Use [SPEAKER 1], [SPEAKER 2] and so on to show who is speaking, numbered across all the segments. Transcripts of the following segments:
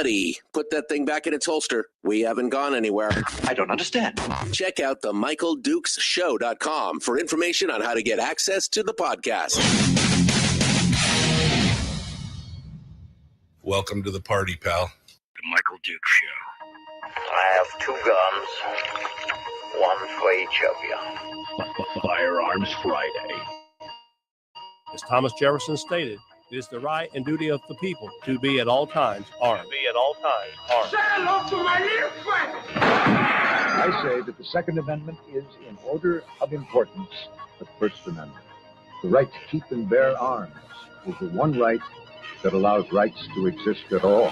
[SPEAKER 1] buddy, put that thing back in its holster. We haven't gone anywhere.
[SPEAKER 2] I don't understand.
[SPEAKER 1] Check out the MichaelDukesShow.com for information on how to get access to the podcast.
[SPEAKER 3] Welcome to the party, pal.
[SPEAKER 2] The Michael Duke Show.
[SPEAKER 4] I have 2 guns, one for each of you.
[SPEAKER 2] Firearms Friday.
[SPEAKER 5] As Thomas Jefferson stated, it is the right and duty of the people to be at all times armed.
[SPEAKER 4] Say hello to my little friend.
[SPEAKER 6] I say that the Second Amendment is, in order of importance, the First Amendment. The right to keep and bear arms is the one right that allows rights to exist at all.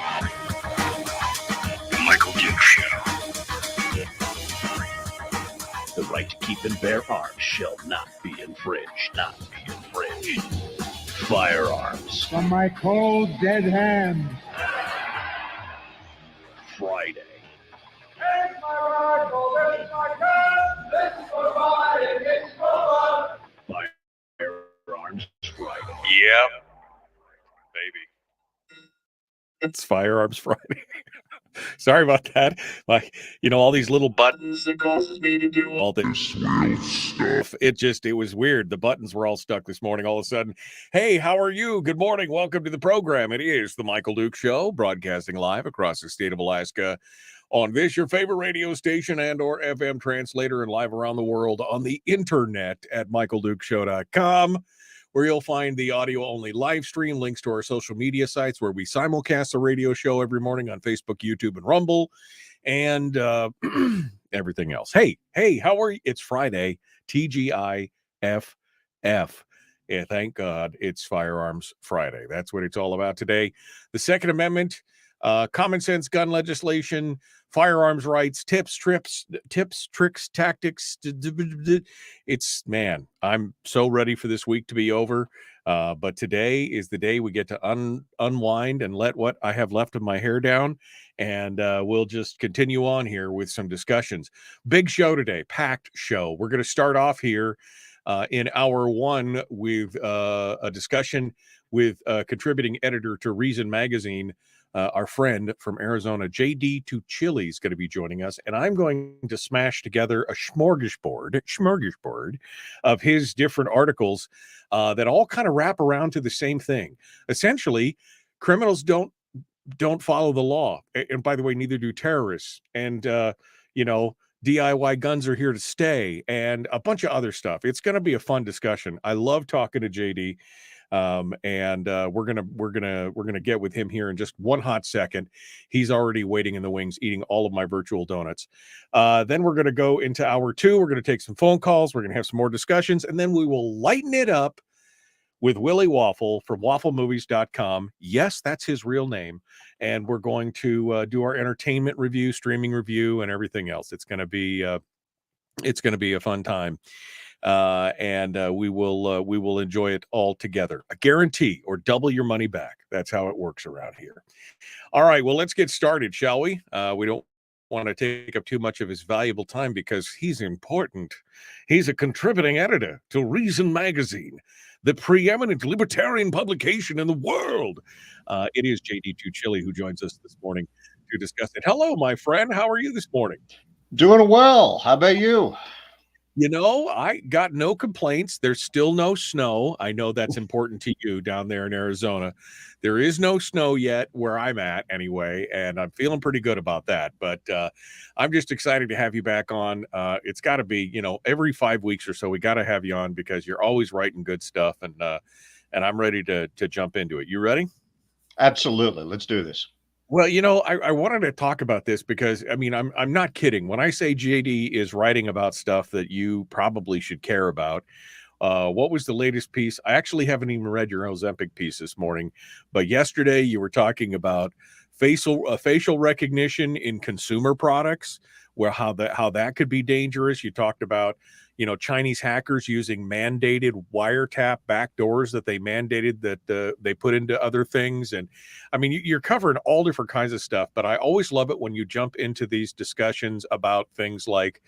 [SPEAKER 2] The Michael Duke Show. The right to keep and bear arms shall not be infringed. Firearms.
[SPEAKER 6] From my cold, dead hands.
[SPEAKER 2] Friday.
[SPEAKER 4] Take my rifle, this is my gun, this is for mine, it's for fun.
[SPEAKER 2] Firearms Friday.
[SPEAKER 7] Yep. Baby.
[SPEAKER 8] It's Firearms Friday. Sorry about that. Like, all these little buttons that causes me to do all this stuff. It was weird. The buttons were all stuck this morning. All of a sudden, hey, how are you? Good morning. Welcome to the program. It is the Michael Duke Show, broadcasting live across the state of Alaska on this, your favorite radio station and or FM translator, and live around the world on the internet at michaeldukeshow.com. where you'll find the audio-only live stream, links to our social media sites where we simulcast the radio show every morning on Facebook, YouTube, and Rumble, and everything else. Hey, how are you? It's Friday, TGIFF. Yeah, thank God it's Firearms Friday. That's what it's all about today. The Second Amendment, common sense gun legislation, firearms rights, tips, tricks, tactics. I'm so ready for this week to be over. But today is the day we get to unwind and let what I have left of my hair down. And we'll just continue on here with some discussions. Big show today, packed show. We're going to start off here in hour one with a discussion with contributing editor to Reason Magazine, our friend from Arizona, J.D. Tuccille, is going to be joining us, and I'm going to smash together a smorgasbord of his different articles that all kind of wrap around to the same thing. Essentially, criminals don't follow the law, and by the way, neither do terrorists. And DIY guns are here to stay, and a bunch of other stuff. It's going to be a fun discussion. I love talking to JD. And we're gonna get with him here in just one hot second. He's already waiting in the wings, eating all of my virtual donuts. Then we're gonna go into hour two. We're gonna take some phone calls. We're gonna have some more discussions, and then we will lighten it up with Willie Waffle from wafflemovies.com. Yes, that's his real name. And we're going to do our entertainment review, streaming review, and everything else. It's gonna be a fun time. And we will enjoy it all together. A guarantee or double your money back. That's how it works around here. All right, well, let's get started, shall we? We don't want to take up too much of his valuable time because he's important. He's a contributing editor to Reason Magazine, the preeminent libertarian publication in the world. It is J.D. Tuccille who joins us this morning to discuss it. Hello, my friend. How are you this morning?
[SPEAKER 9] Doing well. How about you?
[SPEAKER 8] I got no complaints. There's still no snow. I know that's important to you down there in Arizona. There is no snow yet where I'm at anyway, and I'm feeling pretty good about that. But I'm just excited to have you back on. It's got to be, every 5 weeks or so, we got to have you on because you're always writing good stuff, and I'm ready to jump into it. You ready?
[SPEAKER 9] Absolutely. Let's do this.
[SPEAKER 8] Well, I wanted to talk about this because, I'm not kidding. When I say JD is writing about stuff that you probably should care about, what was the latest piece? I actually haven't even read your Ozempic piece this morning, but yesterday you were talking about facial recognition in consumer products, where how that could be dangerous. You talked about Chinese hackers using mandated wiretap backdoors that they mandated that they put into other things. And you're covering all different kinds of stuff, but I always love it when you jump into these discussions about things like,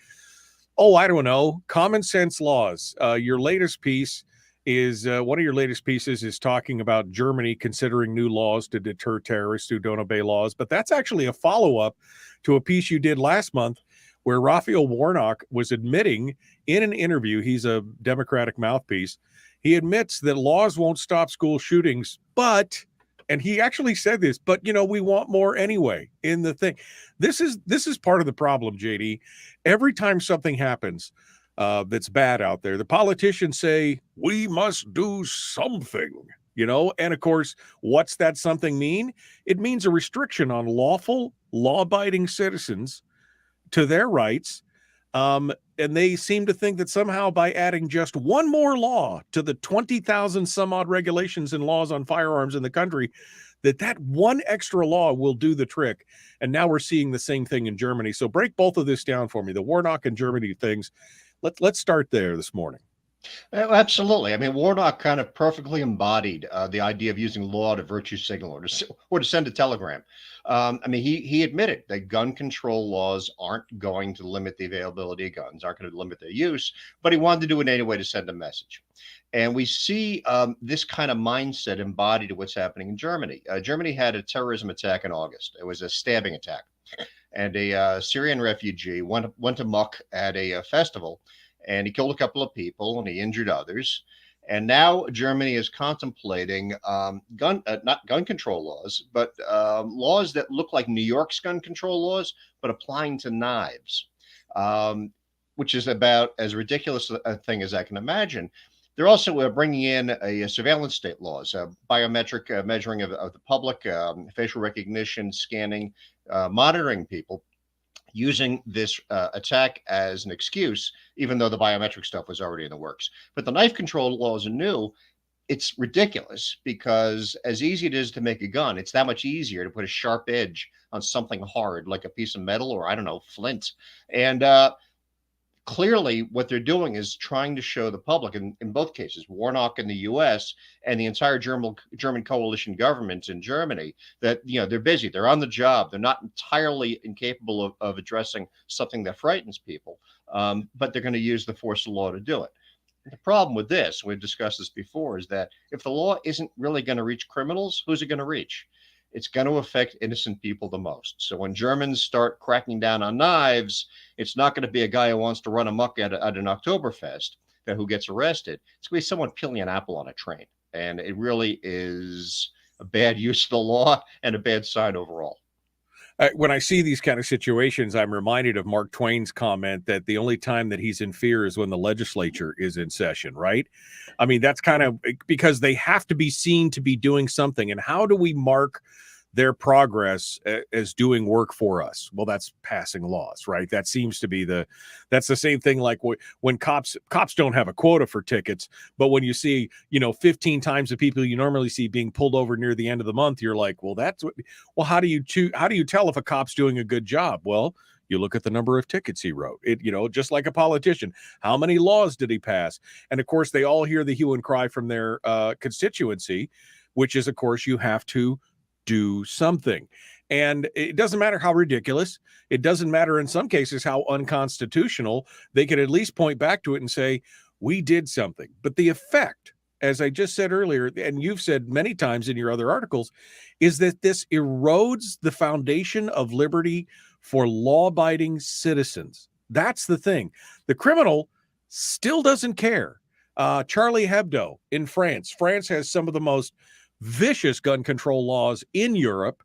[SPEAKER 8] I don't know, common sense laws. Your latest piece is one of your latest pieces is talking about Germany considering new laws to deter terrorists who don't obey laws. But that's actually a follow-up to a piece you did last month where Raphael Warnock was admitting in an interview, he's a Democratic mouthpiece, he admits that laws won't stop school shootings, but, and he actually said this, but we want more anyway in the thing. This is part of the problem, JD. Every time something happens that's bad out there, the politicians say, we must do something, and of course, what's that something mean? It means a restriction on lawful, law-abiding citizens to their rights. And they seem to think that somehow by adding just one more law to the 20,000 some odd regulations and laws on firearms in the country, that one extra law will do the trick. And now we're seeing the same thing in Germany. So break both of this down for me, the Warnock and Germany things. Let's start there this morning.
[SPEAKER 9] Absolutely. I mean, Warnock kind of perfectly embodied the idea of using law to virtue signal or to send a telegram. I mean, he admitted that gun control laws aren't going to limit the availability of guns, aren't going to limit their use, but he wanted to do it anyway to send a message. And we see this kind of mindset embodied in what's happening in Germany. Germany had a terrorism attack in August. It was a stabbing attack. And a Syrian refugee went amok at a festival, and he killed a couple of people and he injured others. And now Germany is contemplating not gun control laws, but laws that look like New York's gun control laws, but applying to knives, which is about as ridiculous a thing as I can imagine. They're also bringing in a surveillance state laws, biometric measuring of the public, facial recognition, scanning, monitoring people, using this attack as an excuse, even though the biometric stuff was already in the works. But the knife control laws are new. It's ridiculous because as easy it is to make a gun, it's that much easier to put a sharp edge on something hard, like a piece of metal or, I don't know, flint. And clearly what they're doing is trying to show the public, in both cases, Warnock in the US and the entire German coalition government in Germany, that they're busy, they're on the job, they're not entirely incapable of addressing something that frightens people, but they're going to use the force of law to do it. The problem with this, we've discussed this before, is that if the law isn't really going to reach criminals, who's it going to reach? It's going to affect innocent people the most. So when Germans start cracking down on knives, it's not going to be a guy who wants to run amok at an Oktoberfest who gets arrested. It's going to be someone peeling an apple on a train. And it really is a bad use of the law and a bad sign overall.
[SPEAKER 8] When I see these kind of situations, I'm reminded of Mark Twain's comment that the only time that he's in fear is when the legislature is in session, right? I mean, that's kind of because they have to be seen to be doing something. And how do we mark their progress as doing work for us? Well, that's passing laws, right? That seems to be that's the same thing. Like when cops don't have a quota for tickets, but when you see, 15 times the people you normally see being pulled over near the end of the month, you're like, well, how do you tell if a cop's doing a good job? Well, you look at the number of tickets he wrote. Just like a politician, how many laws did he pass? And of course, they all hear the hue and cry from their constituency, which is, of course, you have to do something. And it doesn't matter how ridiculous, it doesn't matter in some cases how unconstitutional, they can at least point back to it and say, we did something. But the effect, as I just said earlier, and you've said many times in your other articles, is that this erodes the foundation of liberty for law-abiding citizens. That's the thing. The criminal still doesn't care. Charlie Hebdo in France. France has some of the most vicious gun control laws in Europe.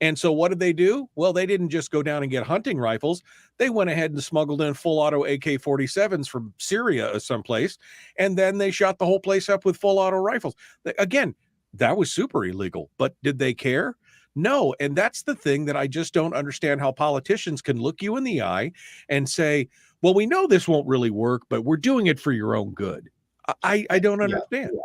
[SPEAKER 8] And so what did they do? Well, they didn't just go down and get hunting rifles. They went ahead and smuggled in full auto AK-47s from Syria or someplace. And then they shot the whole place up with full auto rifles. Again, that was super illegal, but did they care? No. And that's the thing that I just don't understand, how politicians can look you in the eye and say, well, we know this won't really work, but we're doing it for your own good. I don't understand.
[SPEAKER 9] Yeah.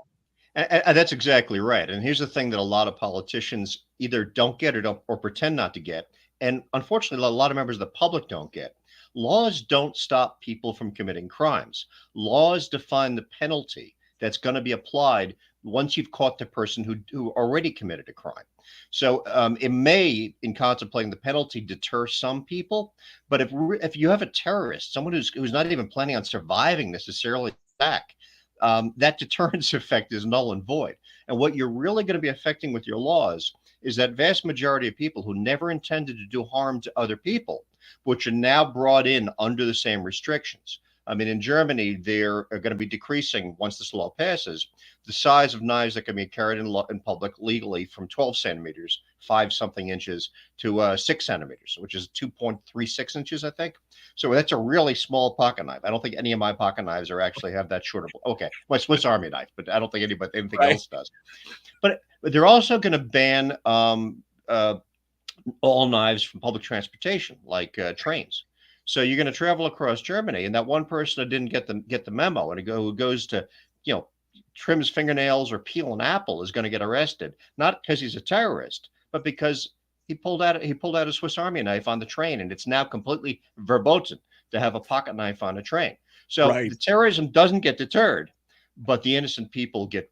[SPEAKER 9] And that's exactly right. And here's the thing that a lot of politicians either don't get or pretend not to get. And unfortunately, a lot of members of the public don't get. Laws don't stop people from committing crimes. Laws define the penalty that's going to be applied once you've caught the person who already committed a crime. So it may, in contemplating the penalty, deter some people. But if you have a terrorist, someone who's not even planning on surviving necessarily attack, that deterrence effect is null and void. And what you're really going to be affecting with your laws is that vast majority of people who never intended to do harm to other people, which are now brought in under the same restrictions. I mean, in Germany, they're going to be decreasing, once this law passes, the size of knives that can be carried in public legally from 12 centimeters, 5-something inches, to 6 centimeters, which is 2.36 inches, I think. So that's a really small pocket knife. I don't think any of my pocket knives are actually have that short of, okay, my Swiss Army knife, but I don't think anything else does. But they're also going to ban all knives from public transportation, like trains. So you're going to travel across Germany, and that one person that didn't get the memo, and who goes to, trim his fingernails or peel an apple, is going to get arrested, not because he's a terrorist, but because he pulled out a Swiss Army knife on the train, and it's now completely verboten to have a pocket knife on a train. So the terrorism doesn't get deterred, but the innocent people get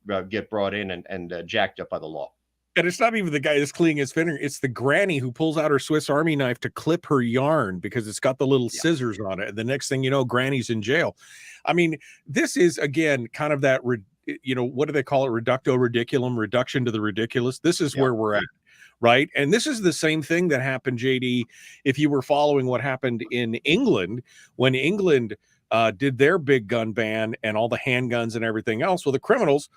[SPEAKER 9] brought in and jacked up by the law.
[SPEAKER 8] And it's not even the guy that's cleaning his finger. It's the granny who pulls out her Swiss Army knife to clip her yarn because it's got the little scissors on it. And the next thing you know, granny's in jail. I mean, this is, again, kind of that, what do they call it? Reductio ridiculum, reduction to the ridiculous. This is where we're at, right? And this is the same thing that happened, JD, if you were following what happened in England, when England did their big gun ban and all the handguns and everything else. Well, the criminals,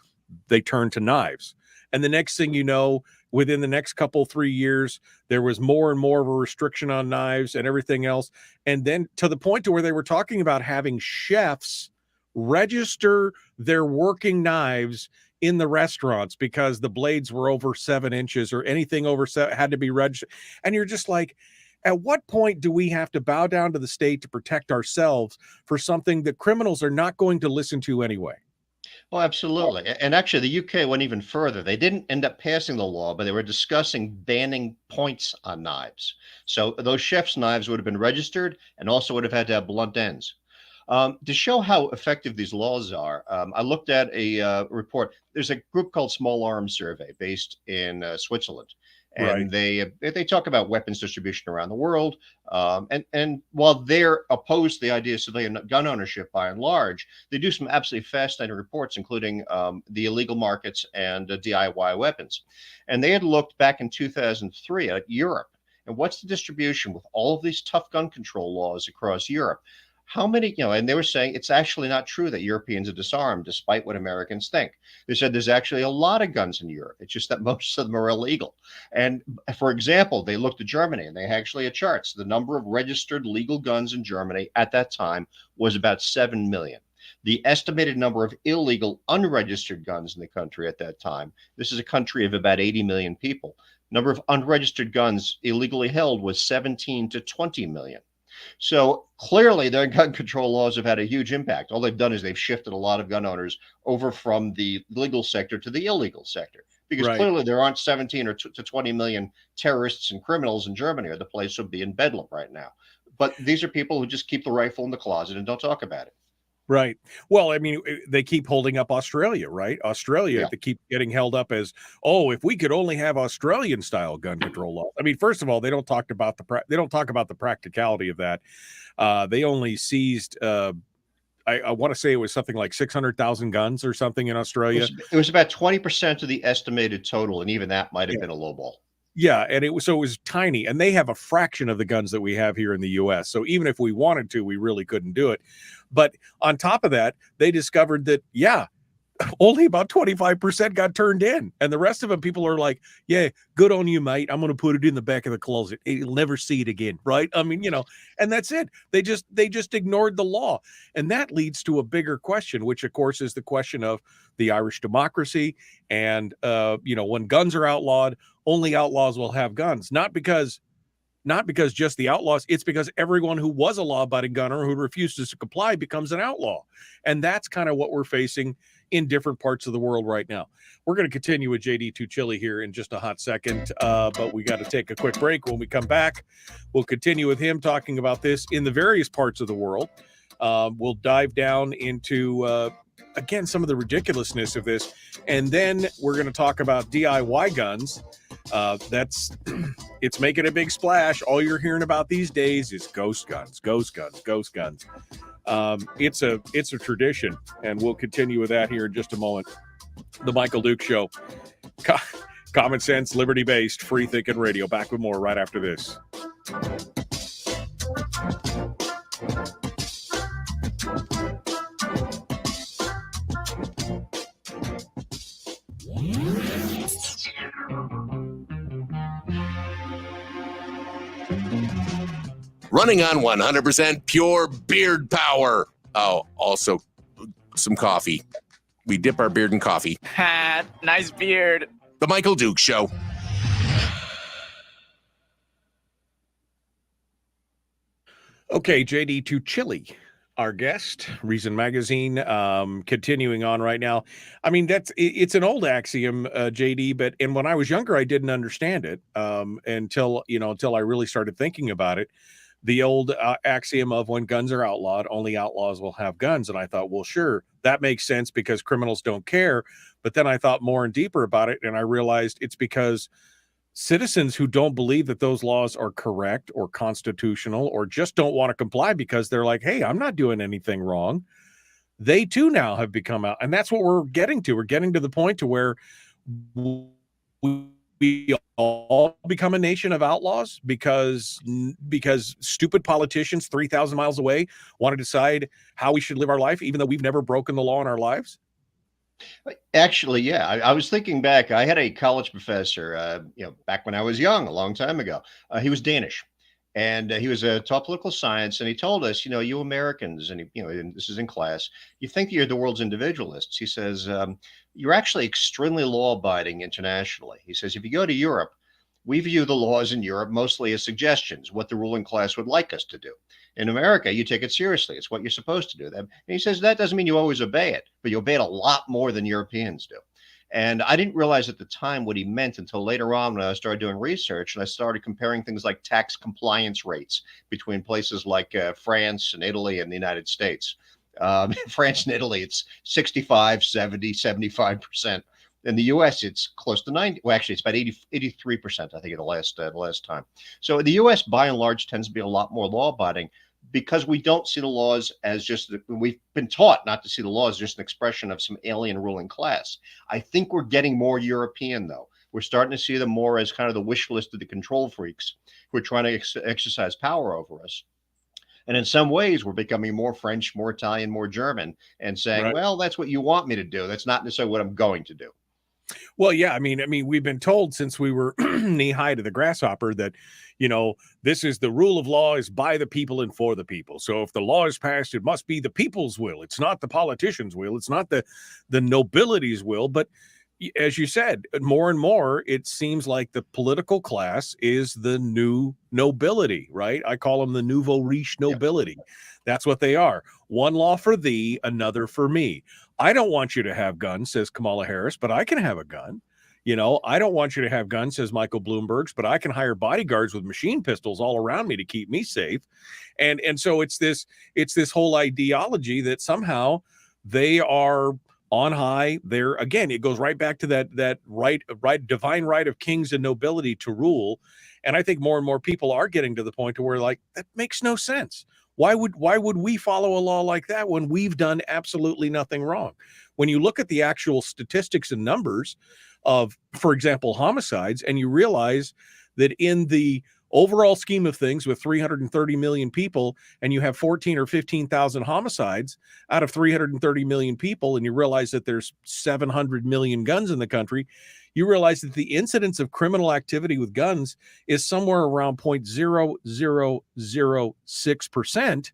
[SPEAKER 8] they turned to knives. And the next thing you know, within the next 3 years, there was more and more of a restriction on knives and everything else. And then to the point to where they were talking about having chefs register their working knives in the restaurants because the blades were over 7 inches or anything over 7 had to be registered. And you're just like, at what point do we have to bow down to the state to protect ourselves for something that criminals are not going to listen to anyway?
[SPEAKER 9] Well, absolutely. And actually, the UK went even further. They didn't end up passing the law, but they were discussing banning points on knives. So those chef's knives would have been registered and also would have had to have blunt ends. To show how effective these laws are, I looked at a report. There's a group called Small Arms Survey based in Switzerland. And they talk about weapons distribution around the world. And while they're opposed to the idea of civilian gun ownership by and large, they do some absolutely fascinating reports, including the illegal markets and DIY weapons. And they had looked back in 2003 at Europe. And what's the distribution with all of these tough gun control laws across Europe? How many, and they were saying it's actually not true that Europeans are disarmed, despite what Americans think. They said there's actually a lot of guns in Europe. It's just that most of them are illegal. And for example, they looked at Germany and they actually had charts. The number of registered legal guns in Germany at that time was about 7 million. The estimated number of illegal unregistered guns in the country at that time, this is a country of about 80 million people. Number of unregistered guns illegally held was 17 to 20 million. So clearly their gun control laws have had a huge impact. All they've done is they've shifted a lot of gun owners over from the legal sector to the illegal sector, because clearly there aren't 17 or to 20 million terrorists and criminals in Germany, or the place would be in bedlam right now. But these are people who just keep the rifle in the closet and don't talk about it.
[SPEAKER 8] Right. Well, I mean, they keep holding up Australia, right? Australia, they keep getting held up as, oh, if we could only have Australian style gun control law. I mean, first of all, they don't talk about the practicality of that. They only seized, I want to say it was something like 600,000 guns or something in Australia.
[SPEAKER 9] It was about 20% of the estimated total, and even that might have been a low ball.
[SPEAKER 8] Yeah, and it was tiny, and they have a fraction of the guns that we have here in the U.S. So even if we wanted to, we really couldn't do it. But on top of that, they discovered that, only about 25% got turned in. And the rest of them, people are like, yeah, good on you, mate. I'm going to put it in the back of the closet. You'll never see it again, right? I mean, and that's it. They just ignored the law. And that leads to a bigger question, which, of course, is the question of the Irish democracy. And, when guns are outlawed, only outlaws will have guns. Not because just the outlaws, it's because everyone who was a law-abiding gunner who refuses to comply becomes an outlaw. And that's kind of what we're facing in different parts of the world right now. We're going to continue with JD Tuccille here in just a hot second, but we got to take a quick break. When we come back, we'll continue with him talking about this in the various parts of the world. We'll dive down into again, some of the ridiculousness of this. And then we're going to talk about DIY guns. It's making a big splash. All you're hearing about these days is ghost guns. It's a tradition, and we'll continue with that here in just a moment. The Michael Duke Show. Common sense, liberty-based, free-thinking radio. Back with more right after this.
[SPEAKER 1] Running on 100% pure beard power. Oh, also some coffee. We dip our beard in coffee.
[SPEAKER 3] Ha, nice beard.
[SPEAKER 1] The Michael Duke Show.
[SPEAKER 8] Okay, JD Tuccille, our guest, Reason Magazine, continuing on right now. I mean, it's an old axiom, JD, and when I was younger, I didn't understand it until I really started thinking about it. The old axiom of when guns are outlawed, only outlaws will have guns. And I thought, well, sure, that makes sense because criminals don't care. But then I thought more and deeper about it, and I realized it's because citizens who don't believe that those laws are correct or constitutional or just don't want to comply because they're like, hey, I'm not doing anything wrong. They too now have become out. And that's what we're getting to. We're getting to the point to where we all become a nation of outlaws because stupid politicians 3,000 miles away want to decide how we should live our life, even though we've never broken the law in our lives.
[SPEAKER 9] Actually, yeah, I was thinking back. I had a college professor, back when I was young, a long time ago. He was Danish, and he was taught political science. And he told us, you Americans, and and this is in class, you think you're the world's individualists. He says, you're actually extremely law-abiding internationally. He says, if you go to Europe, we view the laws in Europe mostly as suggestions, what the ruling class would like us to do. In America, you take it seriously. It's what you're supposed to do. And he says that doesn't mean you always obey it, but you obey it a lot more than Europeans do. And I didn't realize at the time what he meant until later on when I started doing research and I started comparing things like tax compliance rates between places like France and Italy and the United States. France and Italy, it's 65, 70, 75%. In the U.S., it's close to 90. Well, actually, it's about 83%, I think, the last time. So the U.S., by and large, tends to be a lot more law-abiding because we don't see the laws as just, we've been taught not to see the laws as just an expression of some alien ruling class. I think we're getting more European, though. We're starting to see them more as kind of the wish list of the control freaks who are trying to exercise power over us. And in some ways, we're becoming more French, more Italian, more German, and saying, right, well, that's what you want me to do. That's not necessarily what I'm going to do.
[SPEAKER 8] Well, yeah, I mean, we've been told since we were knee high to the grasshopper that, this is the rule of law is by the people and for the people. So if the law is passed, it must be the people's will. It's not the politicians' will. It's not the nobility's will. But as you said, more and more, it seems like the political class is the new nobility, right? I call them the nouveau riche nobility. Yeah. That's what they are. One law for thee, another for me. I don't want you to have guns, says Kamala Harris, but I can have a gun. I don't want you to have guns, says Michael Bloomberg's, but I can hire bodyguards with machine pistols all around me to keep me safe. And so it's this whole ideology that somehow they are on high. There again, it goes right back to that right divine right of kings and nobility to rule. And I think more and more people are getting to the point to where, like, that makes no sense. Why would we follow a law like that when we've done absolutely nothing wrong? When you look at the actual statistics and numbers of, for example, homicides, and you realize that in the overall scheme of things with 330 million people, and you have 14 or 15,000 homicides out of 330 million people, and you realize that there's 700 million guns in the country, you realize that the incidence of criminal activity with guns is somewhere around 0.0006%.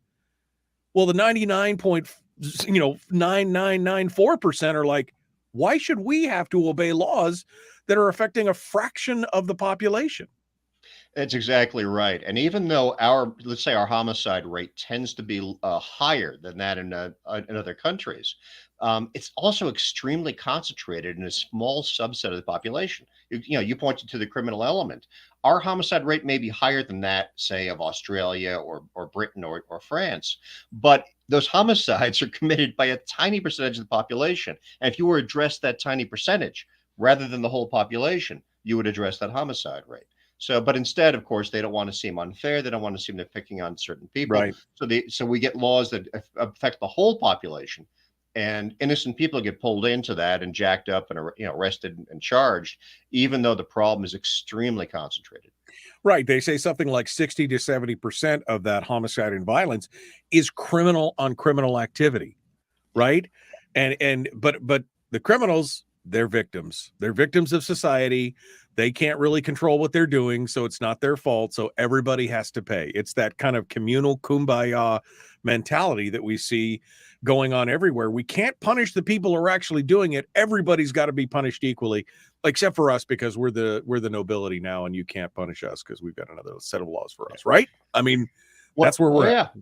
[SPEAKER 8] Well, the 99.9994% are like, why should we have to obey laws that are affecting a fraction of the population?
[SPEAKER 9] That's exactly right. And even though let's say our homicide rate tends to be higher than that in other countries, it's also extremely concentrated in a small subset of the population. You pointed to the criminal element. Our homicide rate may be higher than that, say, of Australia or Britain or France, but those homicides are committed by a tiny percentage of the population. And if you were to address that tiny percentage rather than the whole population, you would address that homicide rate. So, but instead, of course, they don't want to seem unfair. They don't want to seem they're picking on certain people.
[SPEAKER 8] Right.
[SPEAKER 9] So we get laws that affect the whole population, and innocent people get pulled into that and jacked up and arrested and charged, even though the problem is extremely concentrated.
[SPEAKER 8] Right. They say something like 60 to 70% of that homicide and violence is criminal on criminal activity. Right. But the criminals, they're victims. They're victims of society. They can't really control what they're doing, so it's not their fault. So everybody has to pay. It's that kind of communal kumbaya mentality that we see going on everywhere. We can't punish the people who are actually doing it. Everybody's got to be punished equally, except for us, because we're the nobility now, and you can't punish us because we've got another set of laws for us, right? I mean, that's where we're at.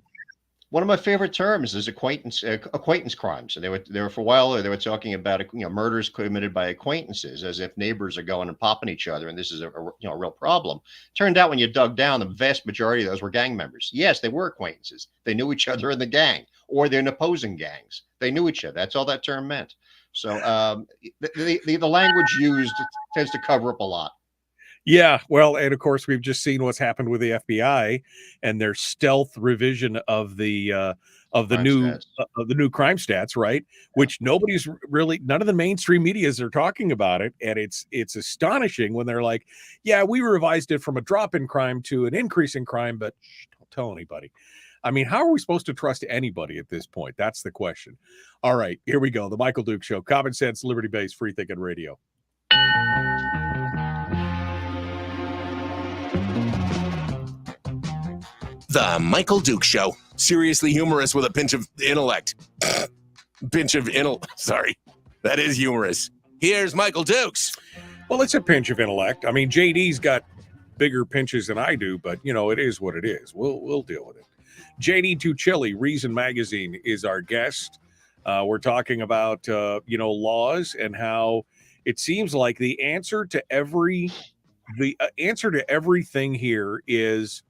[SPEAKER 9] One of my favorite terms is acquaintance crimes, and they were for a while they were talking about murders committed by acquaintances, as if neighbors are going and popping each other, and this is a real problem. Turned out when you dug down, the vast majority of those were gang members. Yes, they were acquaintances. They knew each other in the gang, or they're in opposing gangs. They knew each other. That's all that term meant. So the language used tends to cover up a lot.
[SPEAKER 8] Yeah, well, and of course, we've just seen what's happened with the FBI and their stealth revision of the new crime stats, right? Which none of the mainstream medias are talking about it, and it's astonishing when they're like, "Yeah, we revised it from a drop in crime to an increase in crime, but don't tell anybody." I mean, how are we supposed to trust anybody at this point? That's the question. All right, here we go. The Michael Duke Show, common sense, liberty-based, free thinking radio.
[SPEAKER 1] The Michael Duke Show. Seriously humorous with a pinch of intellect. Sorry. That is humorous. Here's Michael Dukes.
[SPEAKER 8] Well, it's a pinch of intellect. I mean, JD's got bigger pinches than I do, but, it is what it is. We'll deal with it. JD Tuccille, Reason Magazine, is our guest. We're talking about, laws and how it seems like the answer to everything here is,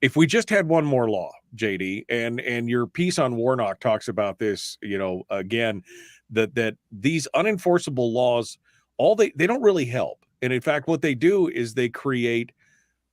[SPEAKER 8] if we just had one more law, JD, and your piece on Warnock talks about this, again, that these unenforceable laws, they don't really help. And in fact, what they do is they create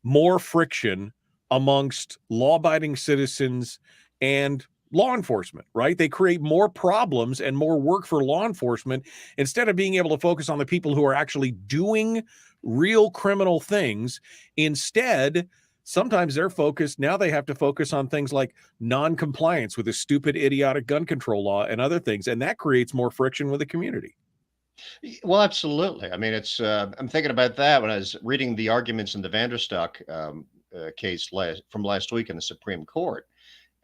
[SPEAKER 8] more friction amongst law-abiding citizens and law enforcement, right? They create more problems and more work for law enforcement instead of being able to focus on the people who are actually doing real criminal things. Instead, sometimes they're focused, now they have to focus on things like non-compliance with a stupid, idiotic gun control law and other things, and that creates more friction with the community.
[SPEAKER 9] Well, absolutely. I mean, it's I'm thinking about that when I was reading the arguments in the Vanderstock case from last week in the Supreme Court.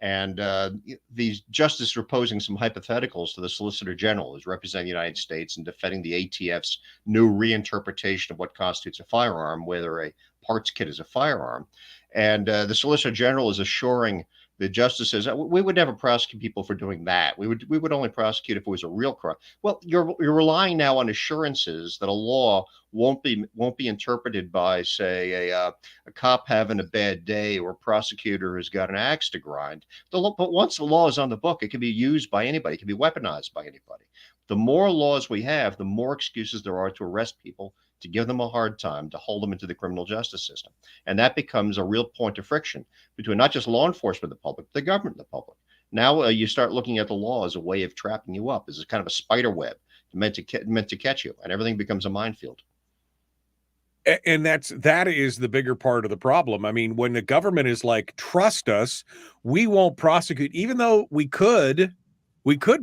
[SPEAKER 9] And the justice were posing some hypotheticals to the Solicitor General, who's representing the United States and defending the ATF's new reinterpretation of what constitutes a firearm, whether a parts kit is a firearm. And the Solicitor General is assuring the justices, we would never prosecute people for doing that. We would only prosecute if it was a real crime. Well, you're relying now on assurances that a law won't be interpreted by, say, a cop having a bad day or a prosecutor who's got an axe to grind. But once the law is on the book, it can be used by anybody. It can be weaponized by anybody. The more laws we have, the more excuses there are to arrest people, to give them a hard time, to hold them into the criminal justice system. And that becomes a real point of friction between not just law enforcement and the public, the government and the public. Now you start looking at the law as a way of trapping you up, as a kind of a spider web meant to catch you, and everything becomes a minefield.
[SPEAKER 8] And that is the bigger part of the problem. I mean, when the government is like, trust us, we won't prosecute, even though we could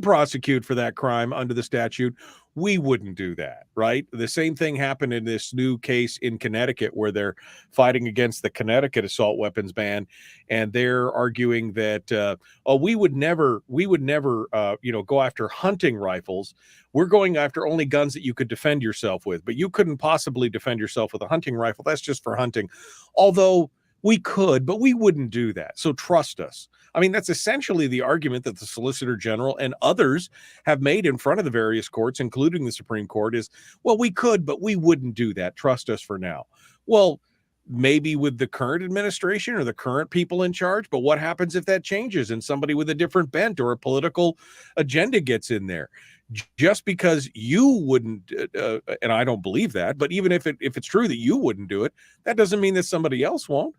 [SPEAKER 8] prosecute for that crime under the statute, We wouldn't do that, right? The same thing happened in this new case in Connecticut where they're fighting against the Connecticut assault weapons ban, and they're arguing that we would never go after hunting rifles. We're going after only guns that you could defend yourself with, but you couldn't possibly defend yourself with a hunting rifle. That's just for hunting. Although we could, but we wouldn't do that. So trust us. I mean, that's essentially the argument that the Solicitor General and others have made in front of the various courts, including the Supreme Court, is, well, we could, but we wouldn't do that. Trust us for now. Well, maybe with the current administration or the current people in charge, but what happens if that changes and somebody with a different bent or a political agenda gets in there? Just because you wouldn't, and I don't believe that, but even if it's true that you wouldn't do it, that doesn't mean that somebody else won't.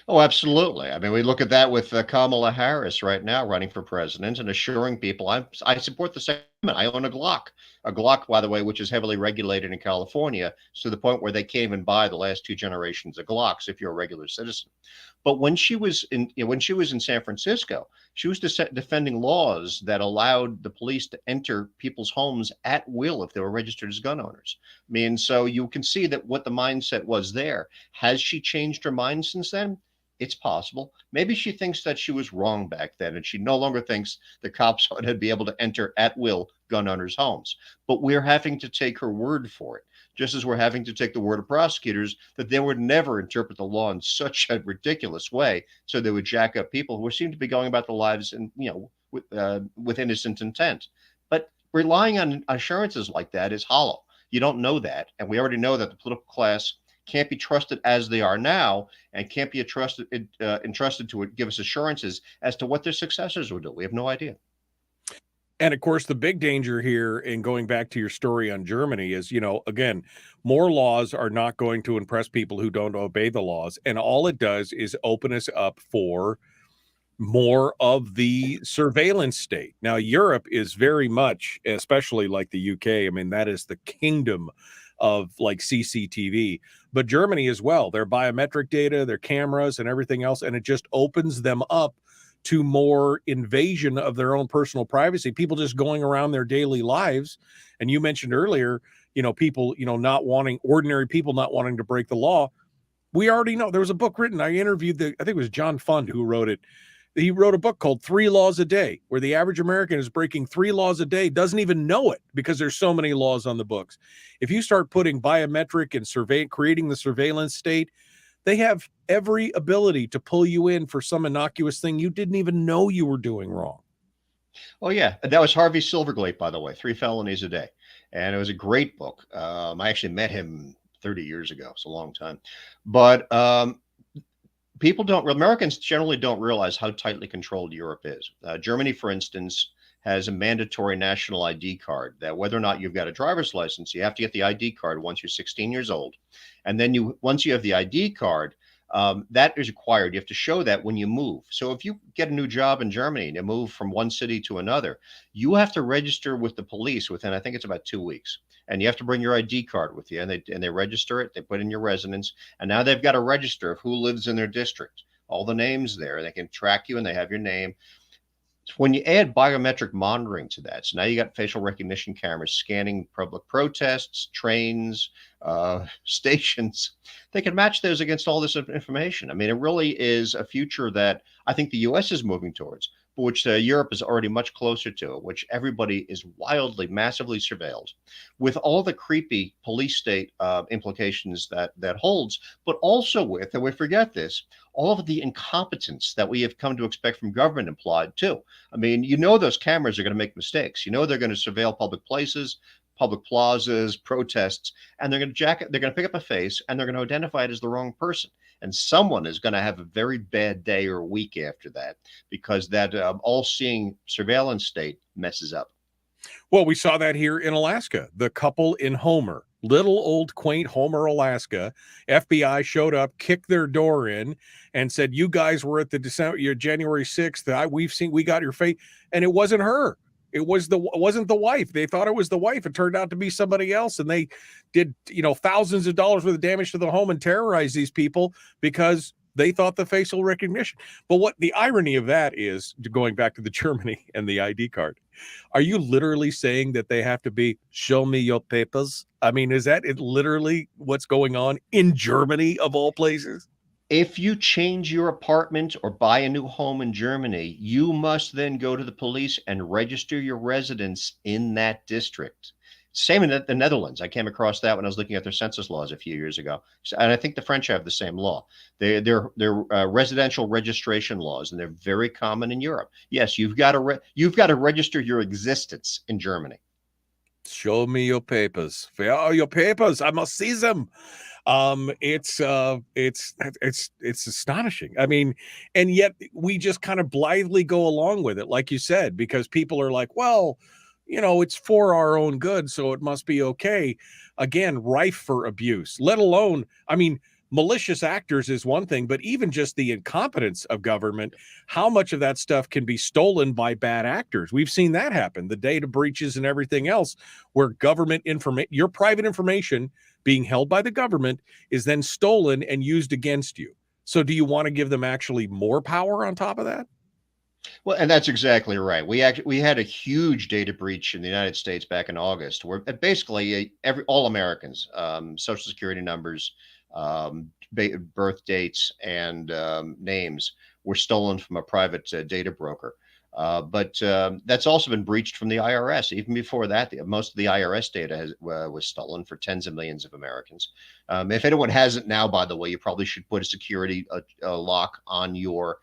[SPEAKER 9] Oh, absolutely. I mean, we look at that with Kamala Harris right now running for president and assuring people, I support the Second Amendment. I own a Glock, by the way, which is heavily regulated in California to the point where they can't even buy the last 2 generations of Glocks if you're a regular citizen. But when she was in San Francisco, she was defending laws that allowed the police to enter people's homes at will if they were registered as gun owners. I mean, so you can see that what the mindset was there. Has she changed her mind since then? It's possible. Maybe she thinks that she was wrong back then, and she no longer thinks the cops ought to be able to enter at will gun owners' homes. But we're having to take her word for it, just as we're having to take the word of prosecutors that they would never interpret the law in such a ridiculous way, so they would jack up people who seem to be going about their lives and with innocent intent. But relying on assurances like that is hollow. You don't know that, and we already know that the political class can't be trusted as they are now, and can't be entrusted to give us assurances as to what their successors will do. We have no idea.
[SPEAKER 8] And of course, the big danger here in going back to your story on Germany is, again, more laws are not going to impress people who don't obey the laws. And all it does is open us up for more of the surveillance state. Now, Europe is very much, especially like the UK, I mean, that is the kingdom of like CCTV, but Germany as well, their biometric data, their cameras and everything else. And it just opens them up to more invasion of their own personal privacy, people just going around their daily lives. And you mentioned earlier, people, ordinary people not wanting to break the law. We already know. There was a book written, I interviewed I think it was John Fund who wrote it. He wrote a book called 3 Laws a Day, where the average American is breaking 3 laws a day, doesn't even know it because there's so many laws on the books. If you start putting biometric and creating the surveillance state, they have every ability to pull you in for some innocuous thing you didn't even know you were doing wrong.
[SPEAKER 9] Oh, yeah. That was Harvey Silverglate, by the way, 3 Felonies a Day. And it was a great book. I actually met him 30 years ago. It's a long time. But Americans generally don't realize how tightly controlled Europe is. Germany, for instance, has a mandatory national ID card that whether or not you've got a driver's license, you have to get the ID card once you're 16 years old. And then once you have the ID card, that is required. You have to show that when you move. So if you get a new job in Germany and you move from one city to another, you have to register with the police within, I think it's about 2 weeks. And you have to bring your ID card with you, and they register it. They put in your residence, and now they've got a register of who lives in their district. All the names there. They can track you, and they have your name. When you add biometric monitoring to that, so now you got facial recognition cameras scanning public protests, trains, stations, they can match those against all this information. I mean, it really is a future that I think the U.S. is moving towards, but which Europe is already much closer to, which everybody is wildly, massively surveilled, with all the creepy police state implications that holds, but also with, and we forget this, all of the incompetence that we have come to expect from government implied too. I mean, those cameras are going to make mistakes. They're going to surveil public places, public plazas, protests, and they're going to pick up a face and they're going to identify it as the wrong person. And someone is going to have a very bad day or week after that because that all-seeing surveillance state messes up.
[SPEAKER 8] Well, we saw that here in Alaska. The couple in Homer, little old quaint Homer, Alaska. FBI showed up, kicked their door in, and said, "You guys were at the January 6th. We got your face," and it wasn't her. It wasn't the wife. They thought it was the wife. It turned out to be somebody else, and they did thousands of dollars worth of damage to the home and terrorized these people because They thought the facial recognition. But what the irony of that is, going back to the Germany and the ID card, are you literally saying that they have to be, show me your papers? I mean, is that literally what's going on in Germany of all places?
[SPEAKER 9] If you change your apartment or buy a new home in Germany, you must then go to the police and register your residence in that district. Same in the Netherlands. I came across that when I was looking at their census laws a few years ago, and I think the French have the same law. They're residential registration laws, and they're very common in Europe. Yes, you've got to register your existence in Germany.
[SPEAKER 8] Show me your papers. Where are your papers? I must see them. It's astonishing. I mean, and yet we just kind of blithely go along with it, like you said, because people are like, well, you know, it's for our own good, so it must be okay. Again, rife for abuse, let alone, I mean, malicious actors is one thing, but even just the incompetence of government, how much of that stuff can be stolen by bad actors? We've seen that happen, the data breaches and everything else, where government information, your private information being held by the government, is then stolen and used against you. So do you want to give them actually more power on top of that?
[SPEAKER 9] Well, and that's exactly right. We had a huge data breach in the United States back in August, where basically all Americans, social security numbers, birth dates, and names were stolen from a private data broker. But that's also been breached from the IRS. Even before that, most of the IRS data was stolen for tens of millions of Americans. If anyone hasn't now, by the way, you probably should put a security lock on your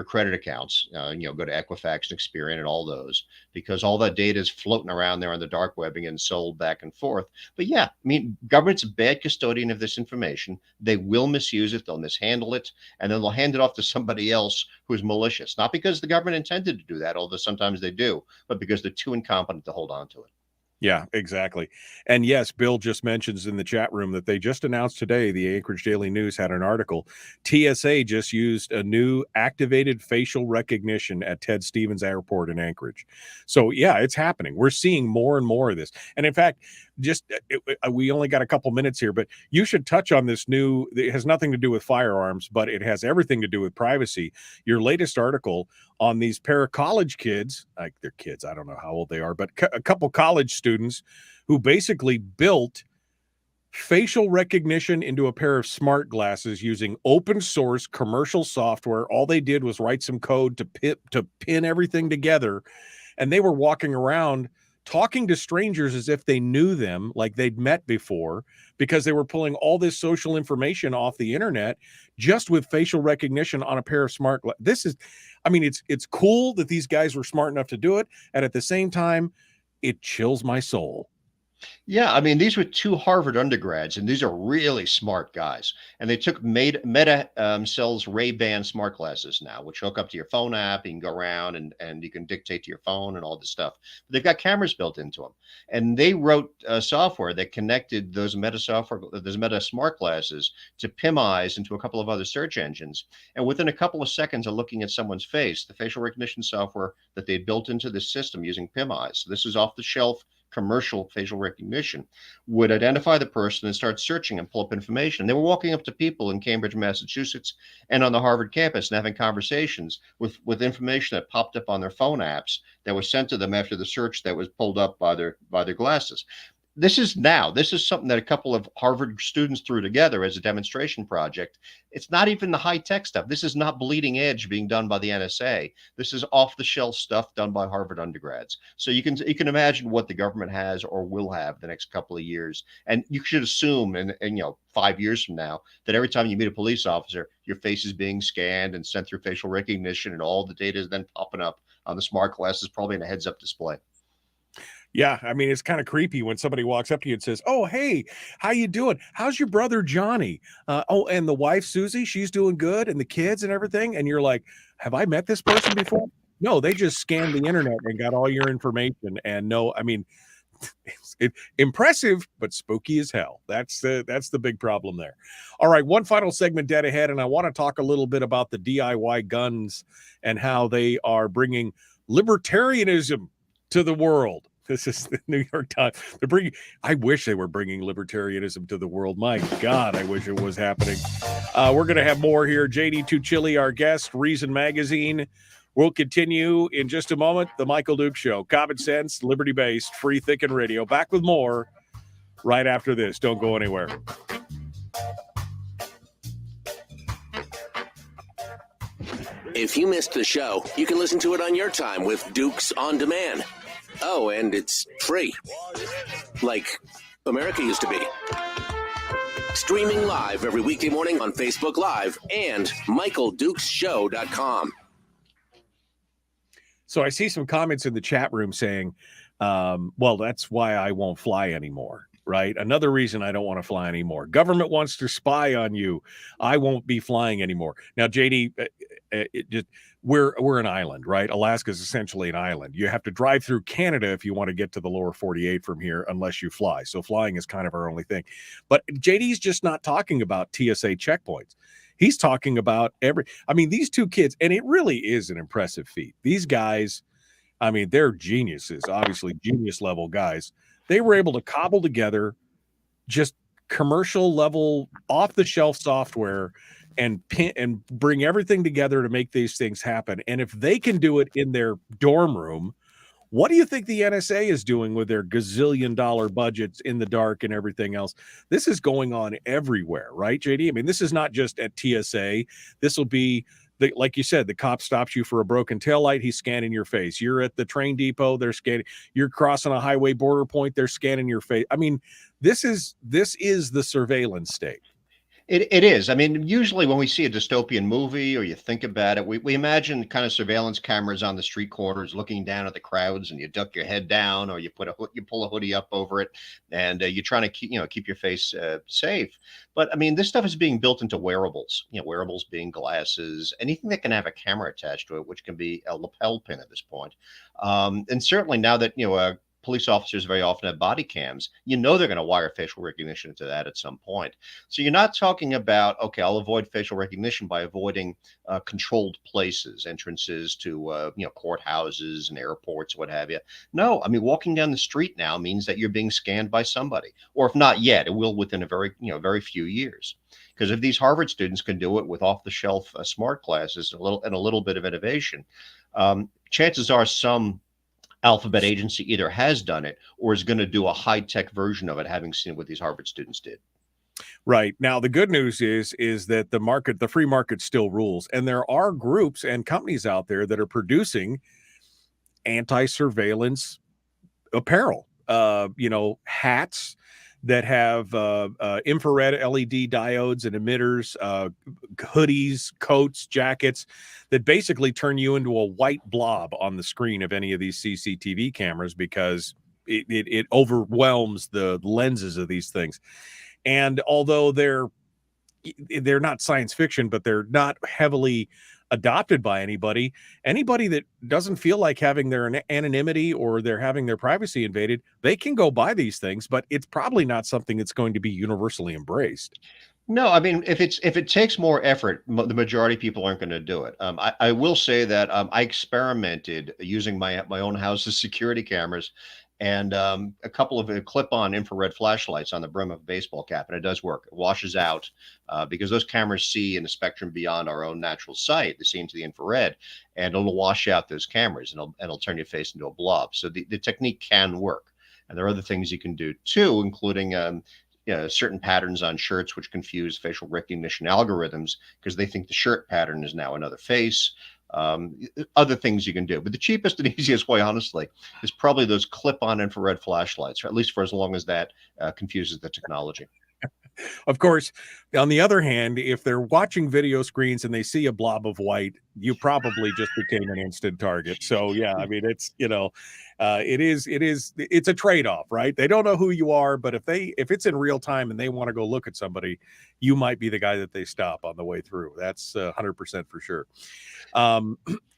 [SPEAKER 9] credit accounts. Go to Equifax and Experian and all those, because all that data is floating around there on the dark web and getting sold back and forth. But yeah, I mean, government's a bad custodian of this information. They will misuse it, they'll mishandle it, and then they'll hand it off to somebody else who's malicious. Not because the government intended to do that, although sometimes they do, but because they're too incompetent to hold on to it.
[SPEAKER 8] Yeah, exactly. And yes, Bill just mentions in the chat room that they just announced today, the Anchorage Daily News had an article. TSA just used a new activated facial recognition at Ted Stevens Airport in Anchorage. So yeah, it's happening. We're seeing more and more of this. And in fact, we only got a couple minutes here, but you should touch on this new, it has nothing to do with firearms, but it has everything to do with privacy. Your latest article on these pair of college kids, like they're kids, I don't know how old they are, but a couple college students who basically built facial recognition into a pair of smart glasses using open source commercial software. All they did was write some code to pin everything together. And they were walking around talking to strangers as if they knew them, like they'd met before, because they were pulling all this social information off the internet just with facial recognition on a pair of smart glasses. This is, I mean, it's cool that these guys were smart enough to do it. And at the same time, it chills my soul.
[SPEAKER 9] Yeah, I mean, these were two Harvard undergrads, and these are really smart guys. And they took Meta sells Ray-Ban smart glasses now, which hook up to your phone app. You can go around and you can dictate to your phone and all this stuff. But they've got cameras built into them, and they wrote software that connected those Meta smart glasses to PimEyes and to a couple of other search engines. And within a couple of seconds of looking at someone's face, the facial recognition software that they built into the system using PimEyes, so this is off the shelf commercial facial recognition, would identify the person and start searching and pull up information. They were walking up to people in Cambridge, Massachusetts, and on the Harvard campus and having conversations with information that popped up on their phone apps that was sent to them after the search that was pulled up by their glasses. This is something that a couple of Harvard students threw together as a demonstration project. It's not even the high-tech stuff. This is not bleeding edge being done by the NSA. This is off-the-shelf stuff done by Harvard undergrads. So you can imagine what the government has or will have the next couple of years. And you should assume, and 5 years from now, that every time you meet a police officer, your face is being scanned and sent through facial recognition, and all the data is then popping up on the smart glasses, probably in a heads-up display.
[SPEAKER 8] Yeah, I mean, it's kind of creepy when somebody walks up to you and says, "Oh, hey, how you doing? How's your brother Johnny? And the wife Susie, she's doing good, and the kids and everything." And you're like, "Have I met this person before?" No, they just scanned the internet and got all your information. And no, I mean, it's impressive, but spooky as hell. That's the big problem there. All right, one final segment dead ahead, and I want to talk a little bit about the DIY guns and how they are bringing libertarianism to the world. This is the New York Times. I wish they were bringing libertarianism to the world. My God, I wish it was happening. We're going to have more here. JD Tuccille, our guest, Reason Magazine. We'll continue in just a moment. The Michael Duke Show. Common sense, liberty-based, free thinking radio. Back with more right after this. Don't go anywhere.
[SPEAKER 7] If you missed the show, you can listen to it on your time with Dukes On Demand. Oh, and it's free. Like America used to be. Streaming live every weekday morning on Facebook Live and MichaelDukesShow.com.
[SPEAKER 8] So I see some comments in the chat room saying, well, that's why I won't fly anymore, right? Another reason I don't want to fly anymore. Government wants to spy on you. I won't be flying anymore. Now, JD, we're an island, right? Alaska is essentially an island. You have to drive through Canada if you want to get to the lower 48 from here, unless you fly. So flying is kind of our only thing. But JD's just not talking about TSA checkpoints. He's talking about these two kids, and it really is an impressive feat. These guys, I mean, they're geniuses, obviously genius level guys. They were able to cobble together just commercial level, off the shelf software and bring everything together to make these things happen. And if they can do it in their dorm room, what do you think the NSA is doing with their gazillion-dollar budgets in the dark and everything else? This is going on everywhere, right, JD? I mean, this is not just at TSA. This will be, like you said, the cop stops you for a broken taillight, he's scanning your face. You're at the train depot, they're scanning. You're crossing a highway border point, they're scanning your face. I mean, this is the surveillance state.
[SPEAKER 9] It is. I mean, usually when we see a dystopian movie or you think about it, we imagine kind of surveillance cameras on the street corners looking down at the crowds, and you duck your head down, or you pull a hoodie up over it, and you're trying to keep your face safe. But I mean, this stuff is being built into wearables. Wearables being glasses, anything that can have a camera attached to it, which can be a lapel pin at this point. And certainly now that police officers very often have body cams, they're going to wire facial recognition to that at some point. So you're not talking about, okay, I'll avoid facial recognition by avoiding controlled places, entrances to, courthouses and airports, what have you. No, I mean, walking down the street now means that you're being scanned by somebody, or if not yet, it will within a very few years. Because if these Harvard students can do it with off-the-shelf smart glasses and a little bit of innovation, chances are some alphabet agency either has done it or is going to do a high-tech version of it, having seen what these Harvard students did.
[SPEAKER 8] Right. Now, the good news is that the free market still rules. And there are groups and companies out there that are producing anti-surveillance apparel, hats that have infrared LED diodes and emitters, hoodies, coats, jackets that basically turn you into a white blob on the screen of any of these CCTV cameras, because it overwhelms the lenses of these things. And although they're not science fiction, but they're not heavily adopted by anybody that doesn't feel like having their anonymity or they're having their privacy invaded, they can go buy these things, but it's probably not something that's going to be universally embraced.
[SPEAKER 9] No, I mean, if it takes more effort, the majority of people aren't going to do it. I will say that I experimented using my own house's security cameras and a couple of clip-on infrared flashlights on the brim of a baseball cap, and it does work. It washes out because those cameras see in a spectrum beyond our own natural sight. They see into the infrared, and it'll wash out those cameras, and it'll turn your face into a blob. So the technique can work, and there are other things you can do too, including certain patterns on shirts which confuse facial recognition algorithms because they think the shirt pattern is now another face. Other things you can do, but the cheapest and easiest way, honestly, is probably those clip-on infrared flashlights, or at least for as long as that confuses the technology.
[SPEAKER 8] Of course, on the other hand, if they're watching video screens and they see a blob of white, you probably just became an instant target. So yeah, I mean, it's it's a trade-off, right? They don't know who you are, but if it's in real time and they want to go look at somebody, you might be the guy that they stop on the way through. That's 100% for sure.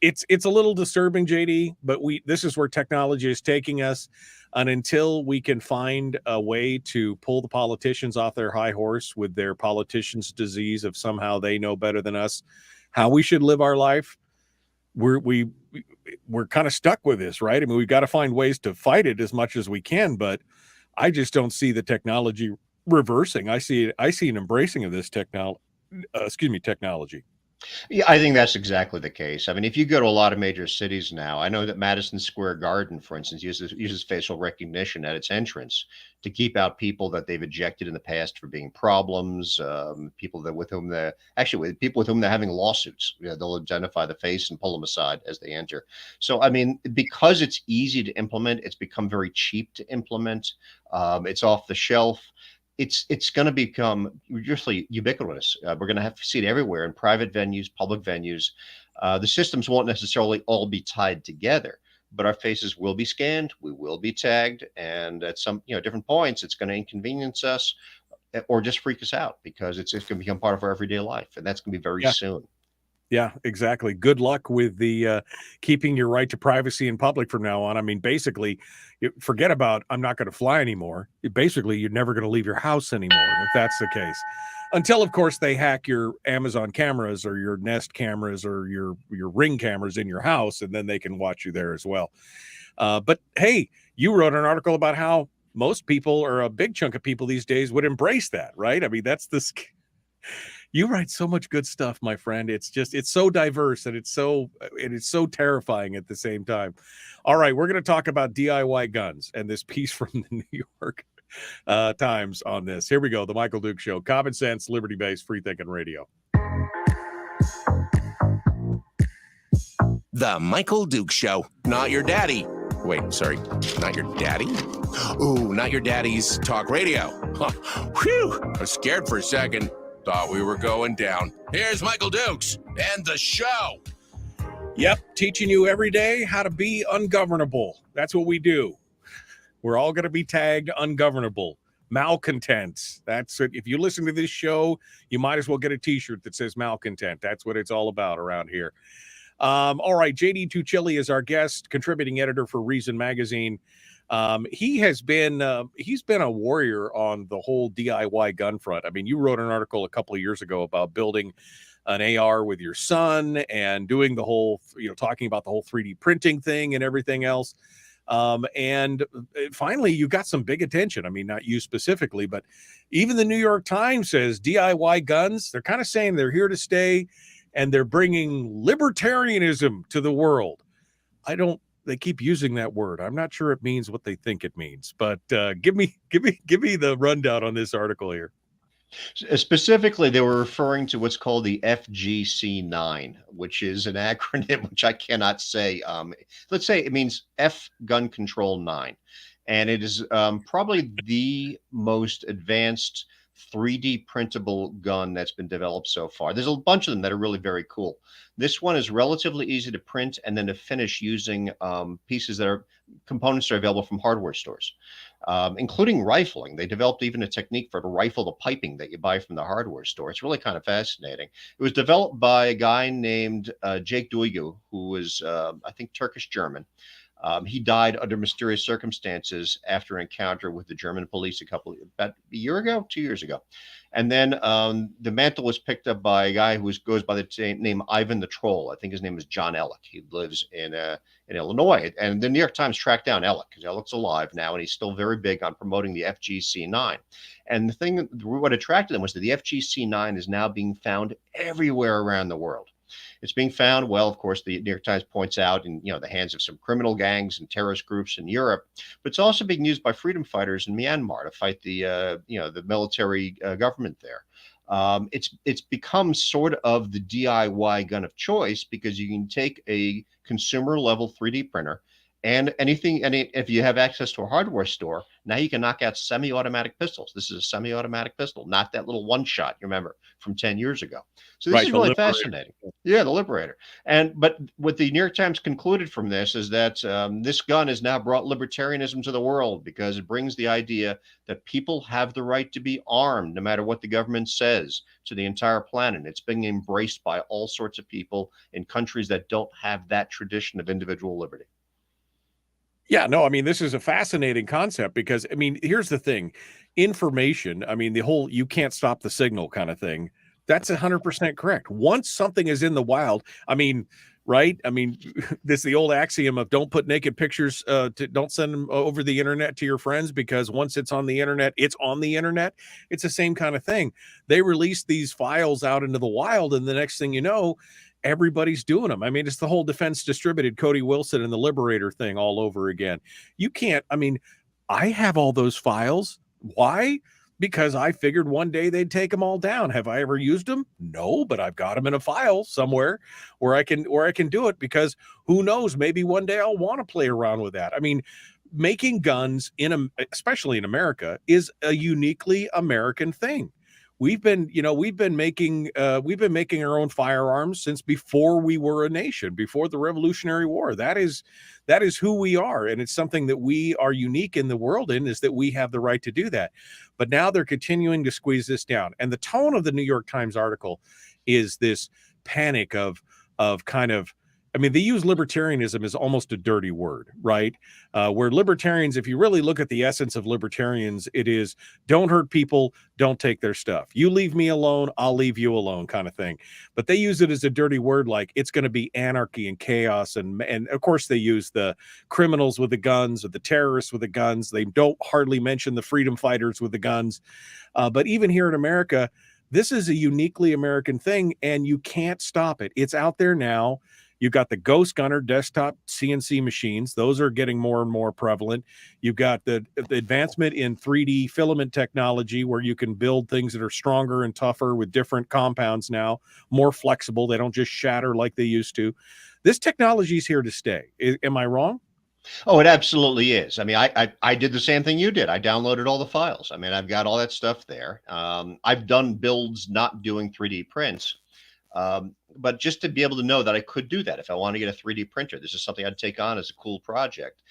[SPEAKER 8] It's a little disturbing, JD, but this is where technology is taking us. And until we can find a way to pull the politicians off their high horse with their politicians' disease of somehow they know better than us how we should live our life, we're kind of stuck with this, right? I mean, we've got to find ways to fight it as much as we can, but I just don't see the technology reversing. I see an embracing of this technology.
[SPEAKER 9] Yeah, I think that's exactly the case. I mean, if you go to a lot of major cities now, I know that Madison Square Garden, for instance, uses facial recognition at its entrance to keep out people that they've ejected in the past for being problems. People with whom they're having lawsuits. You know, they'll identify the face and pull them aside as they enter. So, I mean, because it's easy to implement, it's become very cheap to implement. It's off the shelf. It's going to become really ubiquitous. We're going to have to see it everywhere in private venues, public venues. The systems won't necessarily all be tied together, but our faces will be scanned. We will be tagged, and at some different points, it's going to inconvenience us or just freak us out because it's going to become part of our everyday life, and that's going to be very soon.
[SPEAKER 8] Yeah, exactly. Good luck with the keeping your right to privacy in public from now on. I mean, basically, forget about I'm not going to fly anymore. Basically, you're never going to leave your house anymore if that's the case. Until, of course, they hack your Amazon cameras or your Nest cameras or your Ring cameras in your house, and then they can watch you there as well. But hey, you wrote an article about how most people, or a big chunk of people these days, would embrace that, right? I mean, that's the... You write so much good stuff, my friend. It's so diverse and it's so terrifying at the same time. All right, we're going to talk about DIY guns and this piece from the New York Times on this. Here we go. The Michael Duke Show. Common sense, liberty-based, free-thinking radio.
[SPEAKER 1] The Michael Duke Show. Not your daddy. Wait, sorry. Not your daddy? Ooh, not your daddy's talk radio. Huh. Whew. I was scared for a second. Thought we were going down. Here's Michael Dukes and the show.
[SPEAKER 8] Yep, teaching you every day how to be ungovernable. That's what we do. We're all going to be tagged ungovernable, malcontents. That's it. If you listen to this show, you might as well get a T-shirt that says malcontent. That's what it's all about around here. All right, JD Tuccille is our guest, contributing editor for Reason Magazine. He's been a warrior on the whole DIY gun front. I mean, you wrote an article a couple of years ago about building an AR with your son and doing the whole, talking about the whole 3D printing thing and everything else. And finally, you got some big attention. I mean, not you specifically, but even the New York Times says DIY guns, they're kind of saying they're here to stay and they're bringing libertarianism to the world. They keep using that word. I'm not sure it means what they think it means, but give me the rundown on this article here.
[SPEAKER 9] Specifically, they were referring to what's called the FGC9, which is an acronym which I cannot say. Let's say it means F Gun Control 9, and it is probably the most advanced 3D printable gun that's been developed so far. There's a bunch of them that are really very cool. This one is relatively easy to print and then to finish using components that are available from hardware stores, including rifling. They developed even a technique to rifle the piping that you buy from the hardware store. It's really kind of fascinating. It was developed by a guy named Jake Duygu, who was, I think, Turkish-German. He died under mysterious circumstances after an encounter with the German police about a year ago, 2 years ago. And then the mantle was picked up by a guy who goes by the name Ivan the Troll. I think his name is John Ellick. He lives in Illinois. And the New York Times tracked down Ellick because Ellick's alive now, and he's still very big on promoting the FGC9. And what attracted them was that the FGC9 is now being found everywhere around the world. It's being found, well, of course, the New York Times points out, in the hands of some criminal gangs and terrorist groups in Europe, but it's also being used by freedom fighters in Myanmar to fight the military government there. It's become sort of the DIY gun of choice because you can take a consumer level 3D printer and if you have access to a hardware store, now you can knock out semi-automatic pistols. This is a semi-automatic pistol, not that little one shot you remember from 10 years ago. So this is really fascinating. Yeah, the Liberator. But what the New York Times concluded from this is that this gun has now brought libertarianism to the world because it brings the idea that people have the right to be armed no matter what the government says to the entire planet. It's being embraced by all sorts of people in countries that don't have that tradition of individual liberty.
[SPEAKER 8] Yeah, no, I mean, this is a fascinating concept because, I mean, here's the thing. Information, I mean, the whole you can't stop the signal kind of thing, that's 100% correct. Once something is in the wild, I mean, right? I mean, this is the old axiom of don't put naked pictures, don't send them over the internet to your friends, because once it's on the internet, it's on the internet. It's the same kind of thing. They release these files out into the wild, and the next thing you know, everybody's doing them. I mean, it's the whole defense distributed Cody Wilson and the Liberator thing all over again. You can't, I mean, I have all those files. Why? Because I figured one day they'd take them all down. Have I ever used them? No, but I've got them in a file somewhere where I can do it, because who knows, maybe one day I'll want to play around with that. I mean, making guns especially in America is a uniquely American thing. We've been making our own firearms since before we were a nation, before the Revolutionary War. That is who we are, and it's something that we are unique in the world in, is that we have the right to do that. But now they're continuing to squeeze this down, and the tone of the New York Times article is this panic of kind of, I mean, they use libertarianism as almost a dirty word, right? Where libertarians, if you really look at the essence of libertarians, it is don't hurt people, don't take their stuff. You leave me alone, I'll leave you alone kind of thing. But they use it as a dirty word, like it's going to be anarchy and chaos. And of course, they use the criminals with the guns or the terrorists with the guns. They don't hardly mention the freedom fighters with the guns. But even here in America, this is a uniquely American thing, and you can't stop it. It's out there now. You've got the Ghost Gunner desktop CNC machines. Those are getting more and more prevalent. You've got the advancement in 3D filament technology, where you can build things that are stronger and tougher with different compounds now, more flexible. They don't just shatter like they used to. This technology is here to stay. Am I wrong?
[SPEAKER 9] Oh, it absolutely is. I mean, I did the same thing you did. I downloaded all the files. I mean, I've got all that stuff there. I've done builds not doing 3D prints. But just to be able to know that I could do that if I want to get a 3D printer, this is something I'd take on as a cool project.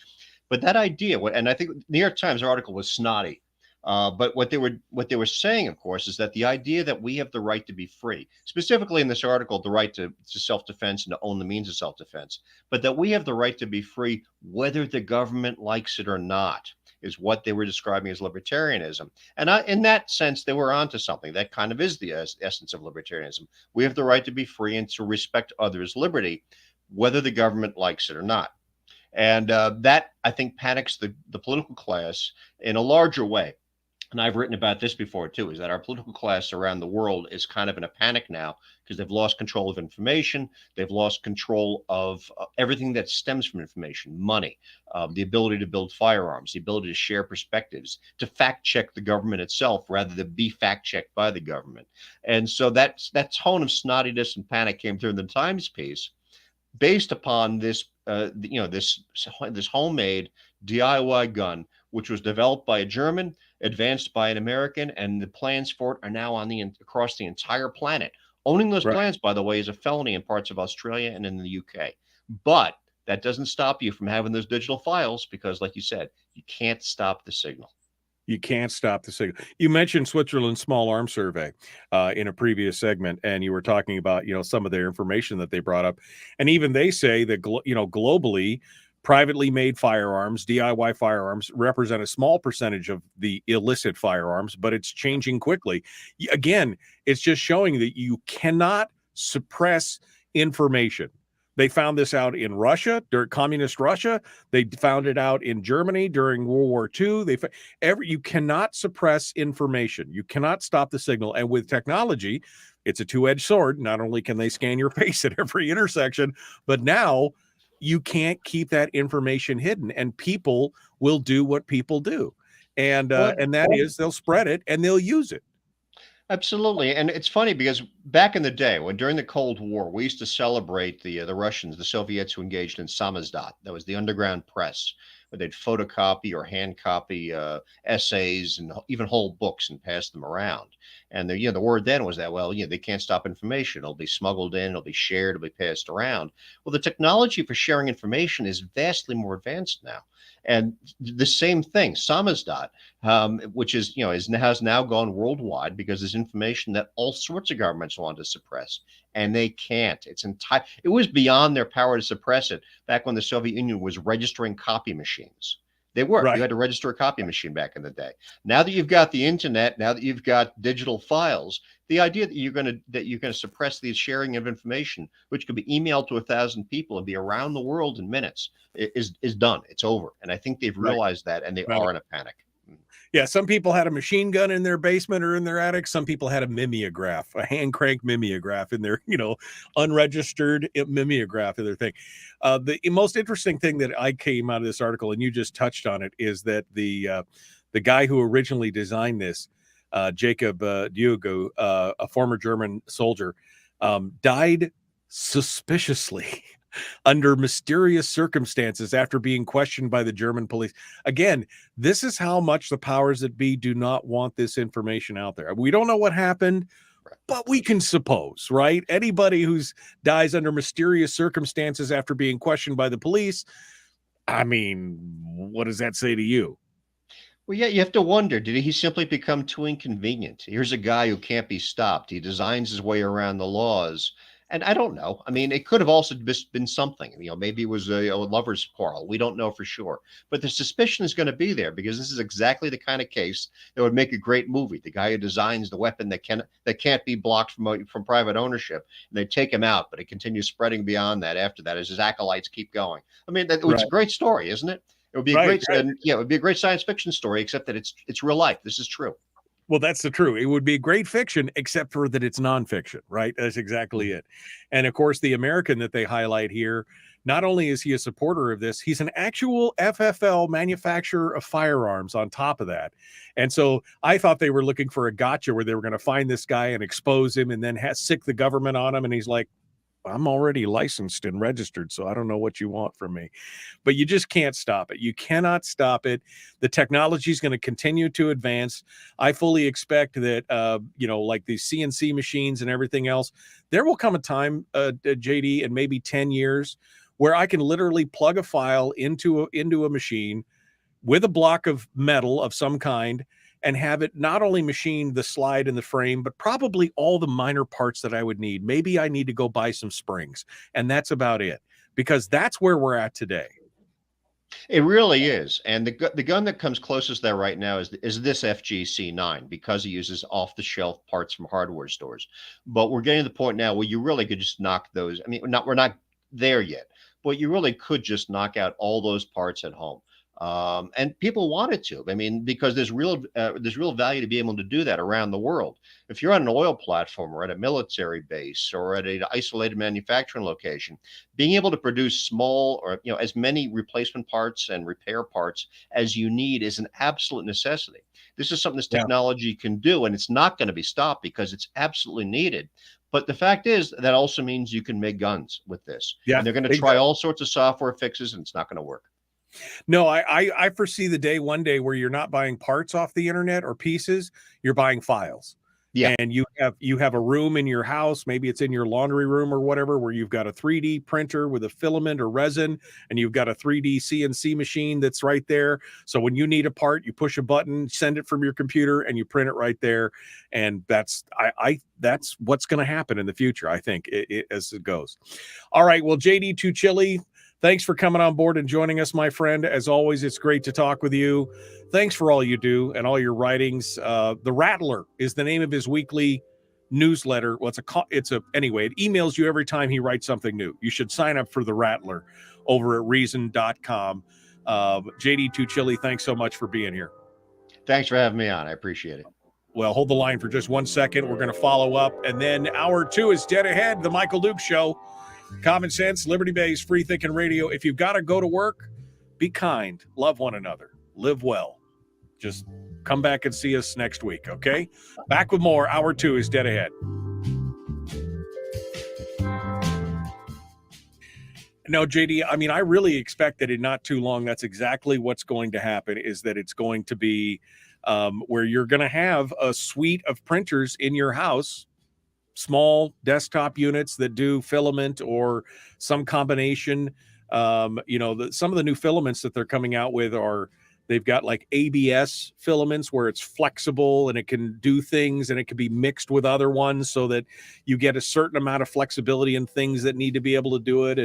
[SPEAKER 9] But that idea, and I think the New York Times article was snotty. But what they were saying, of course, is that the idea that we have the right to be free, specifically in this article, the right to self-defense and to own the means of self-defense, but that we have the right to be free whether the government likes it or not, is what they were describing as libertarianism. And in that sense, they were onto something. That kind of is the essence of libertarianism. We have the right to be free and to respect others' liberty, whether the government likes it or not. And that, I think, panics the political class in a larger way. And I've written about this before, too, is that our political class around the world is kind of in a panic now because they've lost control of information. They've lost control of everything that stems from information, money, the ability to build firearms, the ability to share perspectives, to fact check the government itself rather than be fact checked by the government. And so that tone of snottiness and panic came through in the Times piece based upon this, this homemade DIY gun, which was developed by a German, advanced by an American, and the plans for it are now across the entire planet. Owning those plans, by the way, is a felony in parts of Australia and in the UK. But that doesn't stop you from having those digital files because, like you said, you can't stop the signal.
[SPEAKER 8] You can't stop the signal. You mentioned Switzerland's small arms survey in a previous segment, and you were talking about, some of their information that they brought up. And even they say that, globally, privately made firearms, DIY firearms, represent a small percentage of the illicit firearms, but it's changing quickly. Again, it's just showing that you cannot suppress information. They found this out in Russia, during communist Russia. They found it out in Germany during World War II. You cannot suppress information. You cannot stop the signal. And with technology, it's a two-edged sword. Not only can they scan your face at every intersection, but now you can't keep that information hidden, and people will do what people do. And that is they'll spread it and they'll use it.
[SPEAKER 9] Absolutely. And it's funny because back in the day, during the Cold War, we used to celebrate the Russians, the Soviets who engaged in samizdat. That was the underground press, where they'd photocopy or hand copy essays and even whole books and pass them around. And the word then was that, they can't stop information. It'll be smuggled in, it'll be shared, it'll be passed around. Well, the technology for sharing information is vastly more advanced now. And the same thing, samizdat, which has now gone worldwide because there's information that all sorts of governments want to suppress, and they can't. It was beyond their power to suppress it back when the Soviet Union was registering copy machines. They were.
[SPEAKER 8] Right.
[SPEAKER 9] You had to register a copy machine back in the day. Now that you've got the internet, now that you've got digital files, the idea that you're going to suppress the sharing of information, which could be emailed to 1,000 people and be around the world in minutes, is done. It's over. And I think they've realized that, and they are in a panic.
[SPEAKER 8] Yeah, some people had a machine gun in their basement or in their attic. Some people had a mimeograph, a hand crank mimeograph in their, unregistered mimeograph in their thing. The most interesting thing that I came out of this article, and you just touched on it, is that the guy who originally designed this, Jacob Diogo, a former German soldier, died suspiciously under mysterious circumstances after being questioned by the German police. Again, this is how much the powers that be do not want this information out there. We don't know what happened, but we can suppose, right? Anybody who's dies under mysterious circumstances after being questioned by the police, I mean, what does that say to you?
[SPEAKER 9] Well, yeah, you have to wonder, did he simply become too inconvenient? Here's a guy who can't be stopped. He designs his way around the laws. And I don't know. I mean, it could have also been something. Maybe it was a lover's quarrel. We don't know for sure. But the suspicion is going to be there because this is exactly the kind of case that would make a great movie. The guy who designs the weapon that can't be blocked from private ownership, and they take him out, but it continues spreading beyond that after that as his acolytes keep going. I mean, it's a great story, isn't it? It would be it would be a great science fiction story, except that it's real life. This is true.
[SPEAKER 8] Well, that's the truth. It would be great fiction, except for that it's nonfiction, right? That's exactly it. And of course, the American that they highlight here, not only is he a supporter of this, he's an actual FFL manufacturer of firearms on top of that. And so I thought they were looking for a gotcha where they were going to find this guy and expose him and then sick the government on him. And he's like, I'm already licensed and registered, so I don't know what you want from me. But you just can't stop it. You cannot stop it. The technology is going to continue to advance. I fully expect that, like these CNC machines and everything else, there will come a time, JD, in maybe 10 years where I can literally plug a file into a machine with a block of metal of some kind and have it not only machine the slide and the frame, but probably all the minor parts that I would need. Maybe I need to go buy some springs, and that's about it, because that's where we're at today.
[SPEAKER 9] It really is. And the gun that comes closest there right now is this FGC9, because it uses off-the-shelf parts from hardware stores. But we're getting to the point now where you really could just knock those. I mean, we're not there yet, but you really could just knock out all those parts at home. And people wanted to. I mean, because there's real value to be able to do that around the world. If you're on an oil platform or at a military base or at an isolated manufacturing location, being able to produce small or as many replacement parts and repair parts as you need is an absolute necessity. This is something this technology can do, and it's not going to be stopped because it's absolutely needed. But the fact is that also means you can make guns with this.
[SPEAKER 8] Yeah,
[SPEAKER 9] and they're going to try all sorts of software fixes, and it's not going to work.
[SPEAKER 8] No, I foresee one day where you're not buying parts off the internet or pieces, you're buying files.
[SPEAKER 9] Yeah.
[SPEAKER 8] And you have a room in your house, maybe it's in your laundry room or whatever, where you've got a 3D printer with a filament or resin, and you've got a 3D CNC machine that's right there. So when you need a part, you push a button, send it from your computer, and you print it right there. And that's what's going to happen in the future, I think, as it goes. All right. Well, JD Tuccille, thanks for coming on board and joining us, my friend. As always, it's great to talk with you. Thanks for all you do and all your writings. The Rattler is the name of his weekly newsletter. Well, anyway, it emails you every time he writes something new. You should sign up for The Rattler over at reason.com. JD Tuccille, thanks so much for being here.
[SPEAKER 9] Thanks for having me on. I appreciate it.
[SPEAKER 8] Well, hold the line for just 1 second. We're going to follow up. And then hour 2 is dead ahead. The Michael Duke Show. Common sense, liberty-based, free-thinking radio. If you've got to go to work, be kind, love one another, live well. Just come back and see us next week, okay? Back with more. Hour 2 is dead ahead. No, JD, I mean, I really expect that in not too long, that's exactly what's going to happen, is that it's going to be where you're going to have a suite of printers in your house, small desktop units that do filament or some combination. Some of the new filaments that they're coming out with are They've got like ABS filaments where it's flexible and it can do things, and it can be mixed with other ones so that you get a certain amount of flexibility in things that need to be able to do it.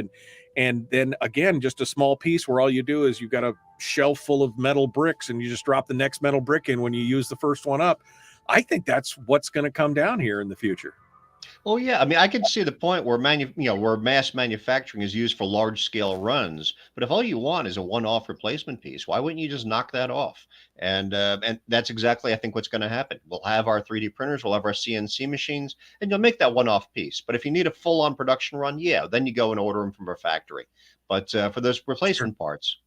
[SPEAKER 8] And then again, just a small piece where all you do is you've got a shelf full of metal bricks and you just drop the next metal brick in when you use the first one up. I think that's what's going to come down here in the future.
[SPEAKER 9] Well, yeah, I mean, I can see the point where where mass manufacturing is used for large scale runs. But if all you want is a one-off replacement piece, why wouldn't you just knock that off? And that's exactly, I think, what's going to happen. We'll have our 3D printers, we'll have our CNC machines, and you'll make that one-off piece. But if you need a full-on production run, yeah, then you go and order them from a factory. But for those replacement parts,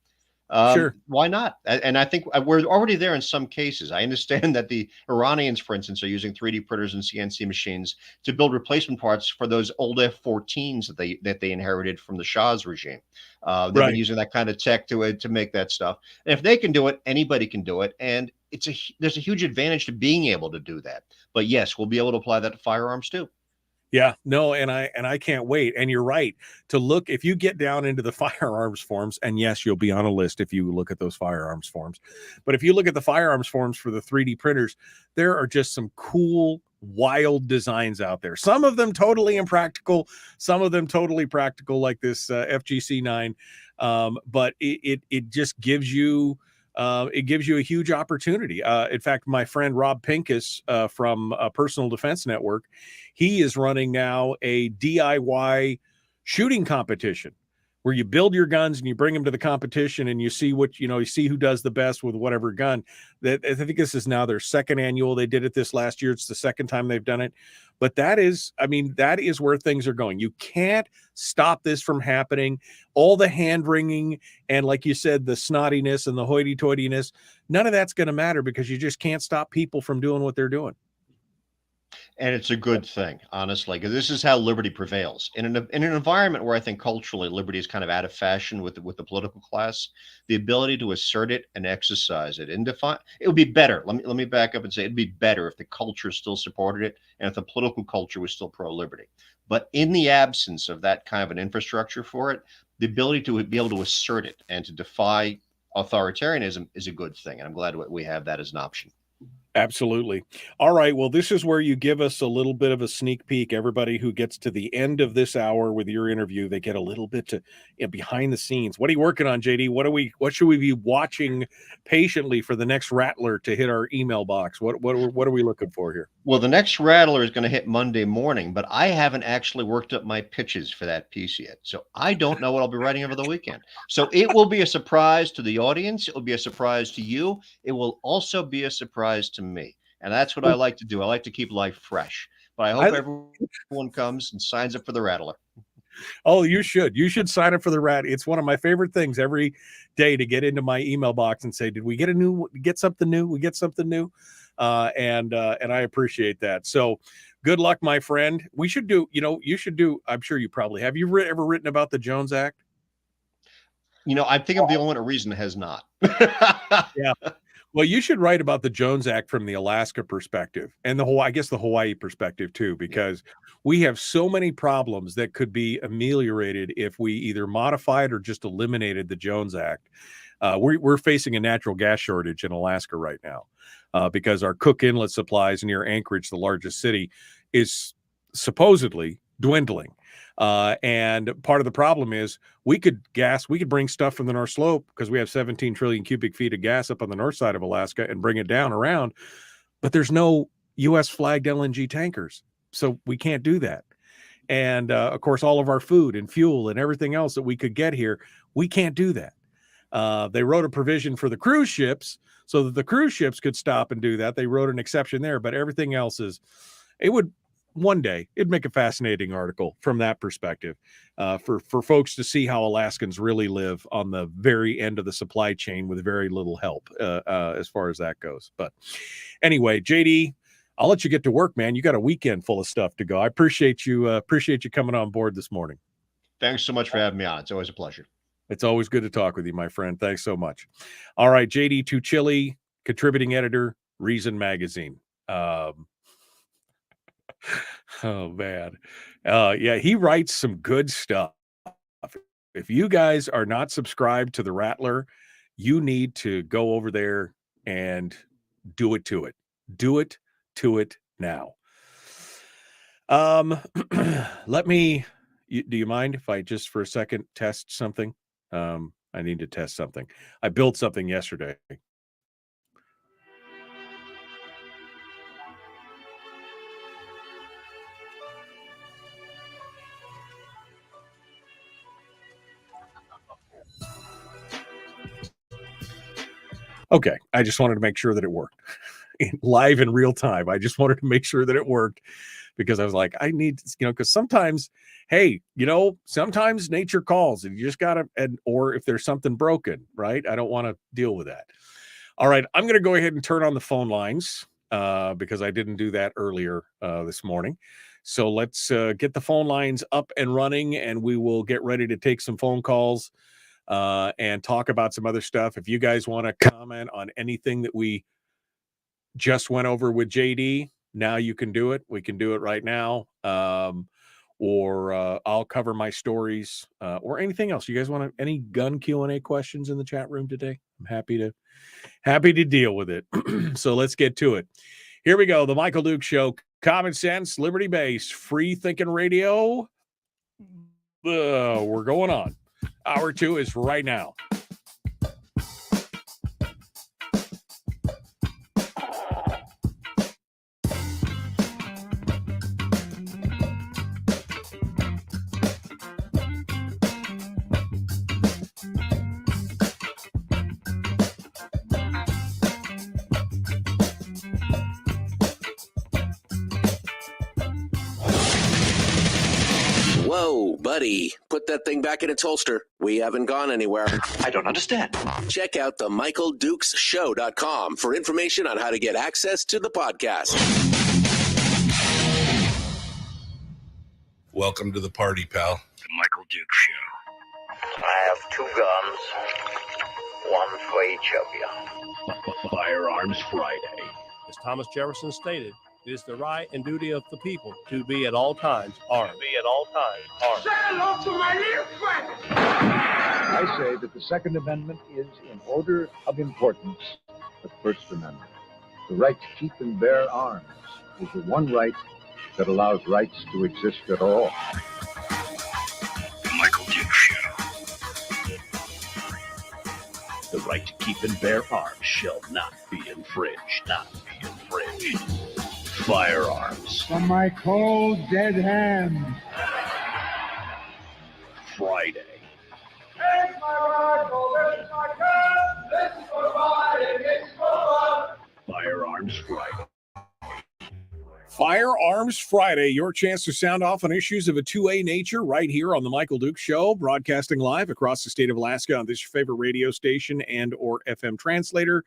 [SPEAKER 8] Sure.
[SPEAKER 9] why not? And I think we're already there in some cases. I understand that the Iranians, for instance, are using 3D printers and CNC machines to build replacement parts for those old F-14s that they inherited from the Shah's regime. They've
[SPEAKER 8] Right.
[SPEAKER 9] been using that kind of tech to make that stuff. And if they can do it, anybody can do it. And there's a huge advantage to being able to do that. But yes, we'll be able to apply that to firearms too.
[SPEAKER 8] Yeah, no, and I can't wait. And you're right to look, if you get down into the firearms forms, and yes, you'll be on a list if you look at those firearms forms. But if you look at the firearms forms for the 3D printers, there are just some cool, wild designs out there. Some of them totally impractical, some of them totally practical, like this FGC9. But it just gives you it gives you a huge opportunity. In fact, my friend Rob Pincus from Personal Defense Network, he is running now a DIY shooting competition where you build your guns and you bring them to the competition and you see you see who does the best with whatever gun. That I think this is now their second annual. They did it this last year. It's the second time they've done it. But that is where things are going. You can't stop this from happening. All the hand wringing and, like you said, the snottiness and the hoity-toityness, none of that's going to matter because you just can't stop people from doing what they're doing.
[SPEAKER 9] And it's a good thing, honestly, because this is how liberty prevails. In an environment where I think culturally liberty is kind of out of fashion with the political class, the ability to assert it and exercise it and define it would be better. Let me back up and say it'd be better if the culture still supported it and if the political culture was still pro-liberty. But in the absence of that kind of an infrastructure for it, the ability to be able to assert it and to defy authoritarianism is a good thing. And I'm glad we have that as an option.
[SPEAKER 8] Absolutely. All right. Well, this is where you give us a little bit of a sneak peek. Everybody who gets to the end of this hour with your interview, they get a little bit to behind the scenes. What are you working on, JD? What should we be watching patiently for the next rattler to hit our email box? What are we looking for here?
[SPEAKER 9] Well, the next rattler is going to hit Monday morning, but I haven't actually worked up my pitches for that piece yet. So I don't know what I'll be writing over the weekend. So it will be a surprise to the audience. It will be a surprise to you. It will also be a surprise to me. And that's what I like to do. I like to keep life fresh. But I hope everyone comes and signs up for the rattler.
[SPEAKER 8] Oh, you should. You should sign up for the rat. It's one of my favorite things every day to get into my email box and say, did we get something new? We get something new. And I appreciate that. So good luck, my friend. We should do, you should do, I'm sure you probably have. You ever written about the Jones Act?
[SPEAKER 9] I think I'm the only one reason that has not.
[SPEAKER 8] Yeah. Well, you should write about the Jones Act from the Alaska perspective and the Hawaii perspective too, because we have so many problems that could be ameliorated if we either modified or just eliminated the Jones Act. We're facing a natural gas shortage in Alaska right now because our Cook Inlet supplies near Anchorage, the largest city, is supposedly dwindling. And part of the problem is we could bring stuff from the North Slope because we have 17 trillion cubic feet of gas up on the north side of Alaska and bring it down around, but there's no U.S. flagged LNG tankers. So we can't do that. And of course, all of our food and fuel and everything else that we could get here, we can't do that. They wrote a provision for the cruise ships so that the cruise ships could stop and do that. They wrote an exception there, but everything else one day it'd make a fascinating article from that perspective for folks to see how Alaskans really live on the very end of the supply chain with very little help as far as that goes. But anyway, JD, I'll let you get to work, man. You got a weekend full of stuff to go. I appreciate you coming on board this morning.
[SPEAKER 9] Thanks so much for having me on. It's always a pleasure.
[SPEAKER 8] It's always good to talk with you, my friend. Thanks so much. All right, JD Tuccille, contributing editor, Reason Magazine. Oh man. Yeah, he writes some good stuff. If you guys are not subscribed to the Rattler, you need to go over there and do it to it. Do it to it now. Let me, do you mind if I just for a second test something? I need to test something. I built something yesterday. Okay, I just wanted to make sure that it worked. Live in real time. I just wanted to make sure that it worked because I was like, I need, because sometimes, hey, sometimes nature calls and you just got to, or if there's something broken, right? I don't want to deal with that. All right, I'm going to go ahead and turn on the phone lines because I didn't do that earlier this morning. So let's get the phone lines up and running, and we will get ready to take some phone calls and talk about some other stuff. If you guys want to comment on anything that we just went over with JD, now you can do it. We can do it right now. Or I'll cover my stories or anything else. You guys want any gun Q&A questions in the chat room today? I'm happy to deal with it. So let's get to it. Here we go. The Michael Duke Show. Common sense, liberty-based, free-thinking radio. We're going on. Hour 2 is right now.
[SPEAKER 7] Whoa, buddy. Put that thing back in its holster. We haven't gone anywhere.
[SPEAKER 2] I don't understand.
[SPEAKER 7] Check out the MichaelDukesShow.com for information on how to get access to the podcast.
[SPEAKER 1] Welcome to the party, pal.
[SPEAKER 2] The Michael Duke Show.
[SPEAKER 10] I have 2 guns, one for each of you.
[SPEAKER 2] Firearms Friday.
[SPEAKER 5] As Thomas Jefferson stated, it is the right and duty of the people to be at all times armed.
[SPEAKER 4] Say hello to my little friend.
[SPEAKER 6] I say that the Second Amendment is, in order of importance, the First Amendment. The right to keep and bear arms is the one right that allows rights to exist at all.
[SPEAKER 2] The Michael Duke Show. The right to keep and bear arms shall not be infringed. Firearms.
[SPEAKER 4] From my cold, dead hand.
[SPEAKER 2] Friday.
[SPEAKER 4] Take my rifle, this is my gun. This is for fighting, it's for fun.
[SPEAKER 2] Firearms Friday.
[SPEAKER 8] Firearms Friday, your chance to sound off on issues of a 2A nature right here on the Michael Duke Show, broadcasting live across the state of Alaska on this your favorite radio station and or FM translator,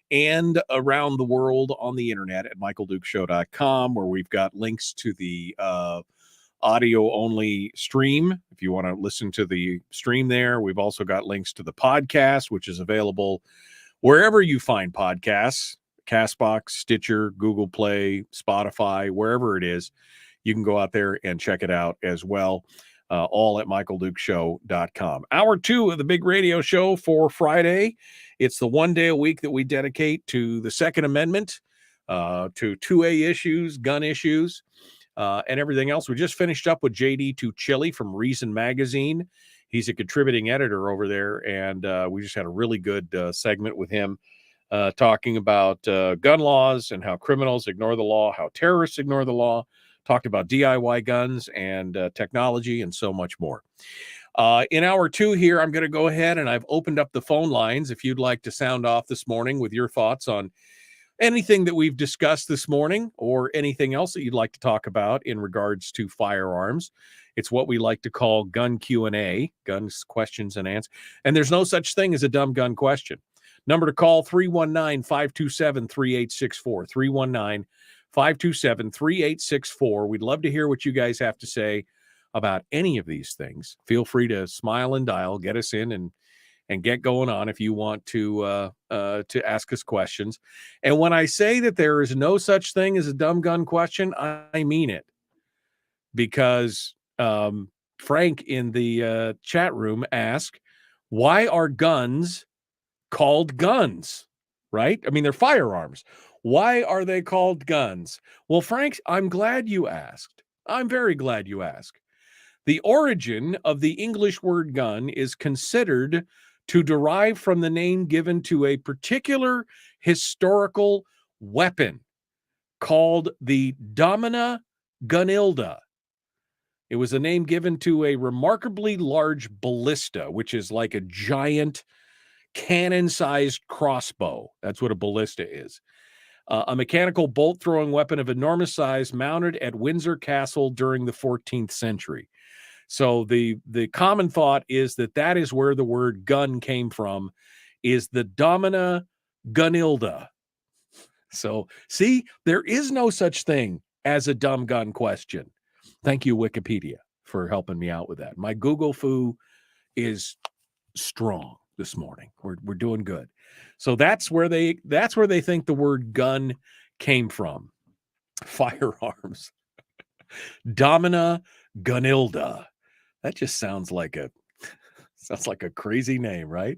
[SPEAKER 8] and around the world on the internet at michaeldukeshow.com, where we've got links to the audio-only stream. If you want to listen to the stream there, we've also got links to the podcast, which is available wherever you find podcasts, CastBox, Stitcher, Google Play, Spotify, wherever it is. You can go out there and check it out as well, all at michaeldukeshow.com. Hour 2 of the big radio show for Friday. It's the one day a week that we dedicate to the Second Amendment, to 2A issues, gun issues, and everything else. We just finished up with JD Tuccille from Reason Magazine. He's a contributing editor over there, and we just had a really good segment with him talking about gun laws and how criminals ignore the law, how terrorists ignore the law, talked about DIY guns and technology and so much more. In hour 2 here, I'm going to go ahead and I've opened up the phone lines if you'd like to sound off this morning with your thoughts on anything that we've discussed this morning or anything else that you'd like to talk about in regards to firearms. It's what we like to call gun Q&A, guns, questions, and answers. And there's no such thing as a dumb gun question. Number to call, 319-527-3864, 319-527-3864. We'd love to hear what you guys have to say about any of these things. Feel free to smile and dial, get us in and get going on if you want to ask us questions. And when I say that there is no such thing as a dumb gun question, I mean it. Because Frank in the chat room asked, why are guns called guns, right? I mean, they're firearms. Why are they called guns? Well, Frank, I'm glad you asked. I'm very glad you asked. The origin of the English word gun is considered to derive from the name given to a particular historical weapon called the Domina Gunilda. It was a name given to a remarkably large ballista, which is like a giant cannon-sized crossbow. That's what a ballista is. A mechanical bolt-throwing weapon of enormous size mounted at Windsor Castle during the 14th century. So the common thought is that is where the word gun came from, is the Domina Gunilda. So, see, there is no such thing as a dumb gun question. Thank you, Wikipedia, for helping me out with that. My Google foo is strong this morning. We're doing good. So that's where they think the word gun came from. Firearms. Domina Gunilda. That just sounds like a crazy name, right?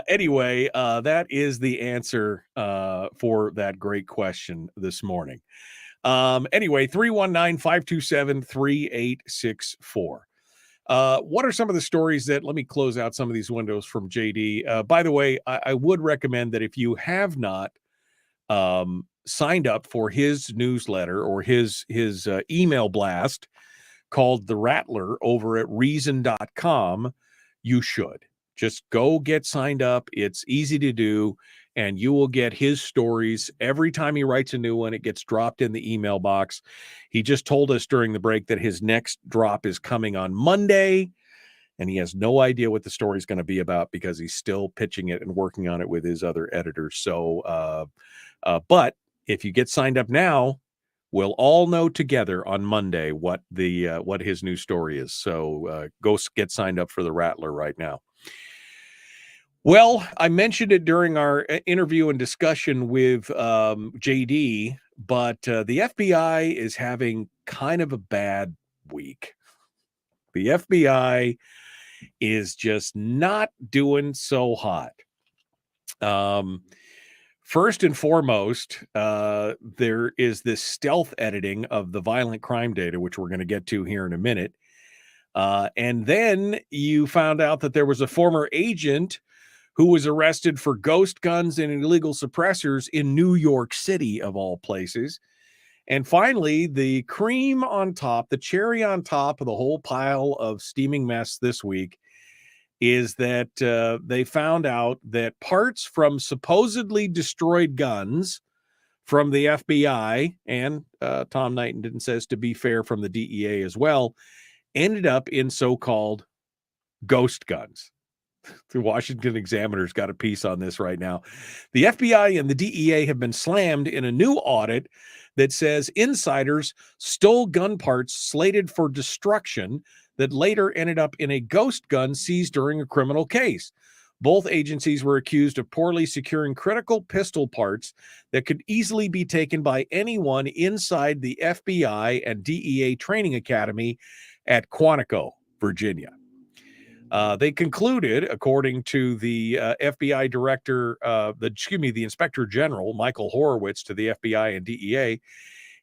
[SPEAKER 8] Anyway, that is the answer for that great question this morning. Anyway, 319-527-3864. What are some of the stories that, let me close out some of these windows from JD. By the way, I would recommend that if you have not signed up for his newsletter or his email blast called The Rattler over at reason.com, you should. Just go get signed up. It's easy to do, and you will get his stories every time he writes a new one. It gets dropped in the email box. He just told us during the break that his next drop is coming on Monday, and he has no idea what the story is going to be about because he's still pitching it and working on it with his other editors. So, but if you get signed up now, we'll all know together on Monday what his new story is. So go get signed up for The Rattler right now. Well, I mentioned it during our interview and discussion with JD, but the FBI is having kind of a bad week. The FBI is just not doing so hot. First and foremost, there is this stealth editing of the violent crime data, which we're going to get to here in a minute. And then you found out that there was a former agent who was arrested for ghost guns and illegal suppressors in New York City, of all places. And finally, the cream on top, the cherry on top of the whole pile of steaming mess this week, is that they found out that parts from supposedly destroyed guns from the FBI, and Tom Knighton says, to be fair, from the DEA as well, ended up in so-called ghost guns. The Washington Examiner's got a piece on this right now. The FBI and the DEA have been slammed in a new audit that says insiders stole gun parts slated for destruction that later ended up in a ghost gun seized during a criminal case. Both agencies were accused of poorly securing critical pistol parts that could easily be taken by anyone inside the FBI and DEA training academy at Quantico, Virginia. They concluded, according to the FBI director, the Inspector General, Michael Horowitz, to the FBI and DEA,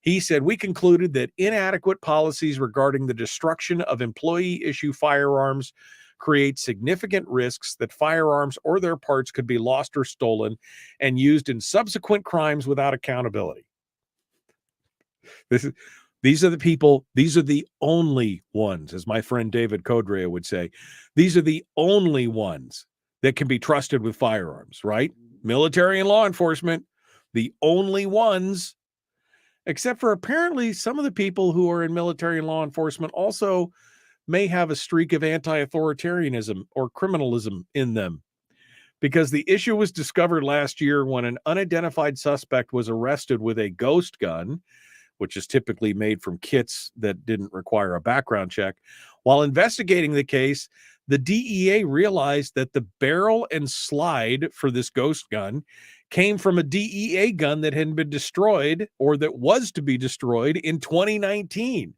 [SPEAKER 8] he said, "We concluded that inadequate policies regarding the destruction of employee-issue firearms create significant risks that firearms or their parts could be lost or stolen and used in subsequent crimes without accountability." These are the people, these are the only ones, as my friend David Codrea would say, these are the only ones that can be trusted with firearms, right? Military and law enforcement, the only ones, except for apparently some of the people who are in military and law enforcement also may have a streak of anti-authoritarianism or criminalism in them. Because the issue was discovered last year when an unidentified suspect was arrested with a ghost gun, which is typically made from kits that didn't require a background check. While investigating the case, the DEA realized that the barrel and slide for this ghost gun came from a DEA gun that had been destroyed, or that was to be destroyed, in 2019.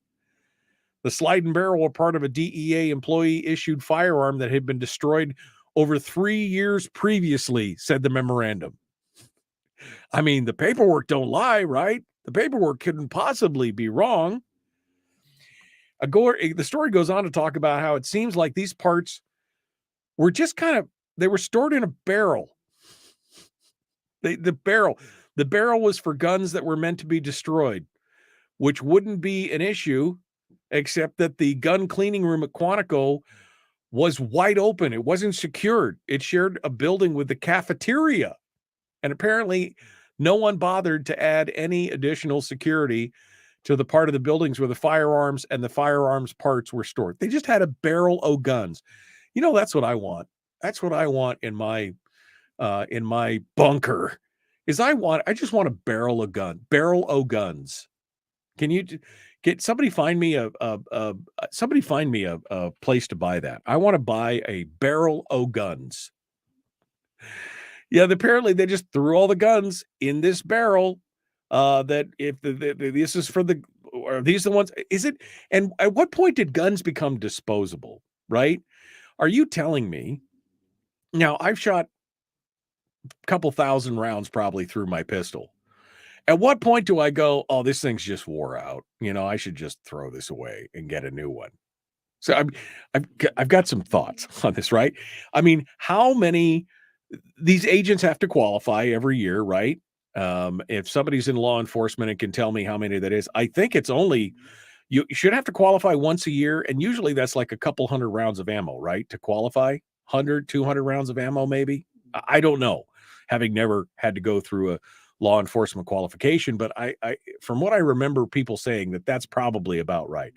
[SPEAKER 8] The slide and barrel were part of a DEA employee-issued firearm that had been destroyed over 3 years previously, said the memorandum. I mean, the paperwork don't lie, right? The paperwork couldn't possibly be wrong. The story goes on to talk about how it seems like these parts were just they were stored in a barrel. The barrel was for guns that were meant to be destroyed, which wouldn't be an issue, except that the gun cleaning room at Quantico was wide open. It wasn't secured. It shared a building with the cafeteria. And apparently no one bothered to add any additional security to the part of the buildings where the firearms and the firearms parts were stored. They just had a barrel o' guns. You know, that's what I want. That's what I want in my bunker. I just want a barrel o' guns. Can you get somebody find me a place to buy that? I want to buy a barrel o' guns. Yeah, apparently they just threw all the guns in this barrel. That if this is for the, are these the ones? Is it? And at what point did guns become disposable? Right? Are you telling me? Now I've shot a couple thousand rounds probably through my pistol. At what point do I go, oh, this thing's just wore out? You know, I should just throw this away and get a new one. So I've got some thoughts on this, right? I mean, how many these agents have to qualify every year, right? If somebody's in law enforcement and can tell me how many that is, I think it's only, you should have to qualify once a year. And usually that's like a couple hundred rounds of ammo, right? To qualify 100, 200 rounds of ammo, maybe. I don't know, having never had to go through a law enforcement qualification, but I from what I remember people saying that's probably about right.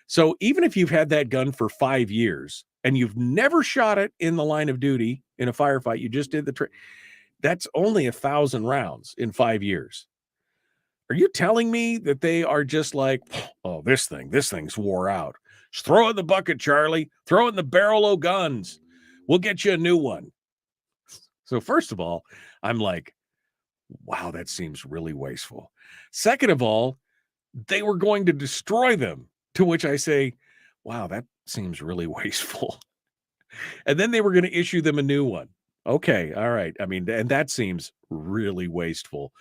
[SPEAKER 8] So even if you've had that gun for 5 years and you've never shot it in the line of duty in a firefight, you just did that's only 1,000 rounds in 5 years. Are you telling me that they are just like, oh, this thing's wore out. Just throw it in the bucket, Charlie. Throw it in the barrel o' guns. We'll get you a new one. So first of all, I'm like, wow, that seems really wasteful. Second of all, they were going to destroy them, to which I say, wow, that seems really wasteful. And then they were going to issue them a new one. Okay, all right. I mean, and that seems really wasteful.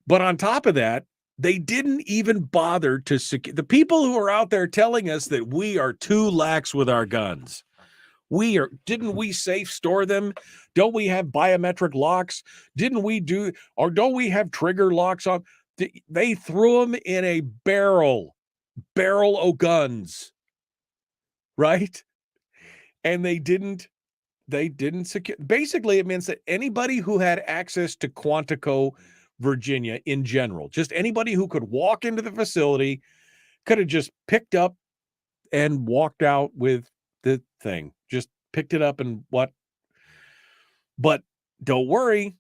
[SPEAKER 8] But on top of that, they didn't even bother to secure the people who are out there telling us that we are too lax with our guns. Didn't we safe store them? Don't we have biometric locks? Don't we have trigger locks on? They threw them in a barrel o' guns, right? And they didn't secure. Basically, it means that anybody who had access to Quantico, Virginia in general, just anybody who could walk into the facility could have just picked up and walked out with the thing. Just picked it up and what? But don't worry.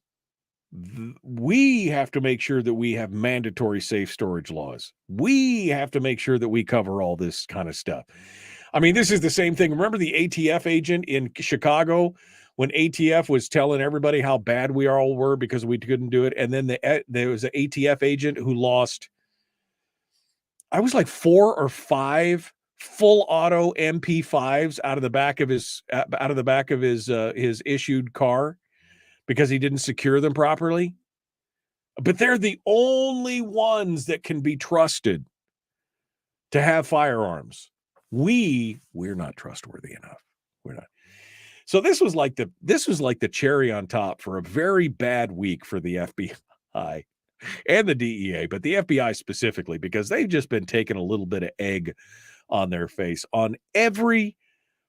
[SPEAKER 8] We have to make sure that we have mandatory safe storage laws. We have to make sure that we cover all this kind of stuff. I mean, this is the same thing. Remember the ATF agent in Chicago when ATF was telling everybody how bad we all were because we couldn't do it? And then there was an ATF agent who lost, I was like 4 or 5 full auto MP5s out of the back of his issued car because he didn't secure them properly. But they're the only ones that can be trusted to have firearms. We're not trustworthy enough. We're not. So this was like the cherry on top for a very bad week for the FBI and the DEA, but the FBI specifically, because they've just been taking a little bit of egg on their face on every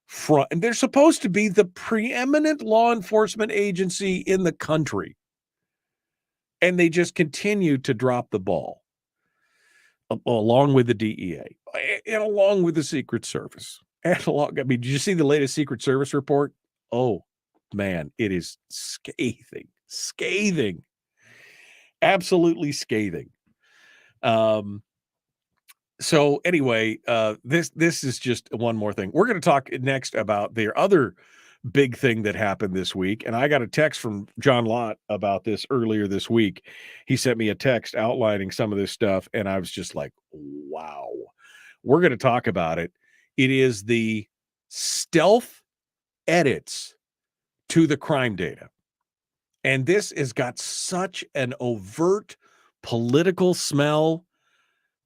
[SPEAKER 8] front. And they're supposed to be the preeminent law enforcement agency in the country. And they just continue to drop the ball along with the DEA and along with the Secret Service. Did you see the latest Secret Service report? Oh, man, it is scathing, absolutely scathing. So anyway, this is just one more thing. We're going to talk next about the other big thing that happened this week. And I got a text from John Lott about this earlier this week. He sent me a text outlining some of this stuff. And I was just like, wow, we're going to talk about it. It is the stealth edits to the crime data. And this has got such an overt political smell.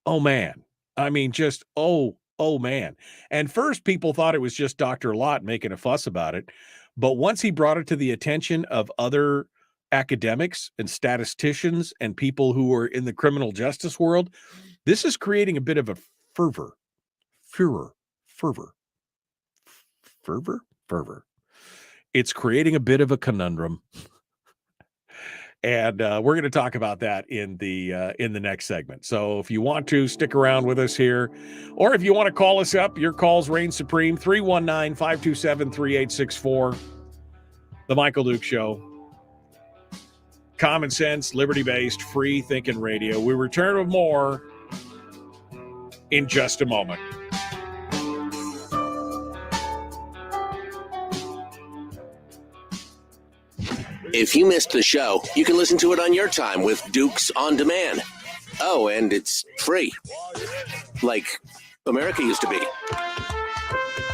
[SPEAKER 8] Oh, man. I mean, just, oh, man. And first, people thought it was just Dr. Lott making a fuss about it. But once he brought it to the attention of other academics and statisticians and people who are in the criminal justice world, this is creating a bit of a fervor. It's creating a bit of a conundrum. And we're going to talk about that in the next segment. So if you want to stick around with us here, or if you want to call us up, your calls reign supreme. 319-527-3864. The Michael Duke Show. Common sense, liberty-based, free-thinking radio. We return with more in just a moment.
[SPEAKER 7] If you missed the show, you can listen to it on your time with Dukes on Demand. Oh, and it's free. Like America used to be.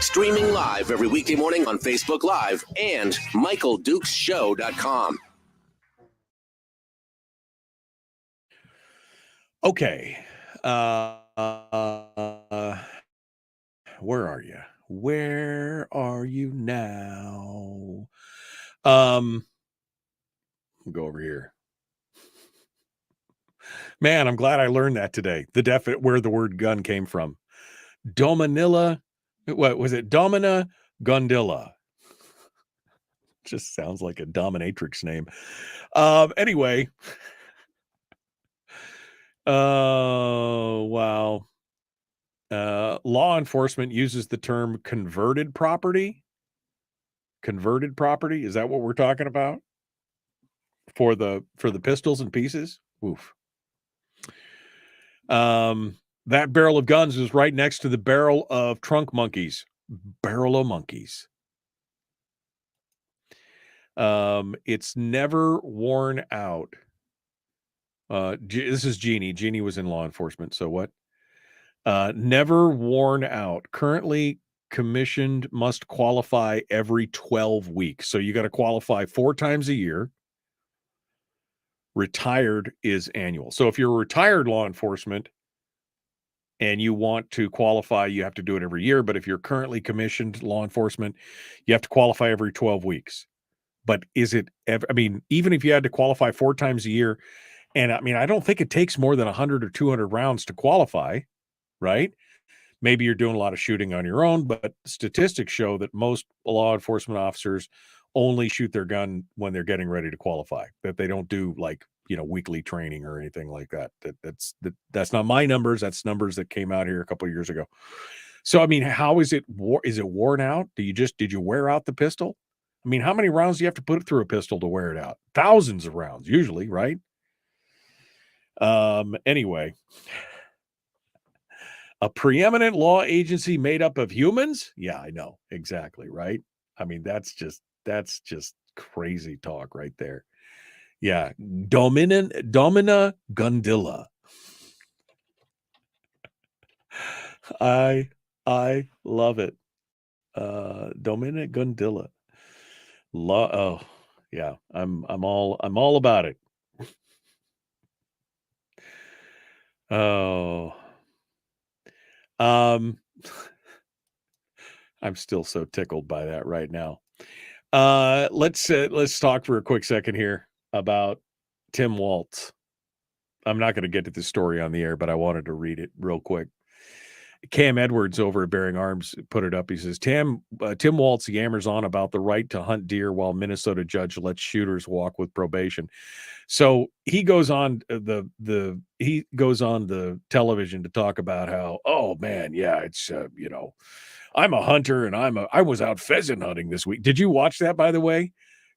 [SPEAKER 7] Streaming live every weekday morning on Facebook Live and MichaelDukesShow.com.
[SPEAKER 8] Okay. Where are you? Where are you now? We'll go over here. Man, I'm glad I learned that today. Where the word gun came from. Dominilla. What was it? Domina Gondilla. Just sounds like a dominatrix name. Anyway. Wow. Law enforcement uses the term converted property. Converted property. Is that what we're talking about? For the pistols and pieces? Oof. That barrel of guns is right next to the barrel of trunk monkeys. Barrel of monkeys. It's never worn out. This is Jeannie. Jeannie was in law enforcement. So what? Never worn out. Currently commissioned, must qualify every 12 weeks. So you got to qualify 4 times a year. Retired is annual. So if you're a retired law enforcement and you want to qualify, you have to do it every year. But if you're currently commissioned law enforcement, you have to qualify every 12 weeks. But is it ever, I mean, even if you had to qualify 4 times a year, and I mean, I don't think it takes more than 100 or 200 rounds to qualify, right? Maybe you're doing a lot of shooting on your own, but statistics show that most law enforcement officers only shoot their gun when they're getting ready to qualify, that they don't do like, weekly training or anything like that. That's not my numbers. That's numbers that came out here a couple of years ago. So, I mean, how is it? Is it worn out? Did you wear out the pistol? I mean, how many rounds do you have to put through a pistol to wear it out? Thousands of rounds usually, right? Anyway, a preeminent law agency made up of humans? Yeah, I know. Exactly, right? I mean, that's just crazy talk right there. Yeah, Domina Gondilla. I love it. Domina Gondilla. Oh, yeah. I'm all about it. Oh. I'm still so tickled by that right now. Let's talk for a quick second here about Tim Waltz. I'm not going to get to this story on the air, but I wanted to read it real quick. Cam Edwards over at Bearing Arms put it up. He says, Tim Waltz yammers on about the right to hunt deer while Minnesota judge lets shooters walk with probation. So he goes on the television to talk about how, oh man, yeah, it's I'm a hunter and I was out pheasant hunting this week. Did you watch that, by the way?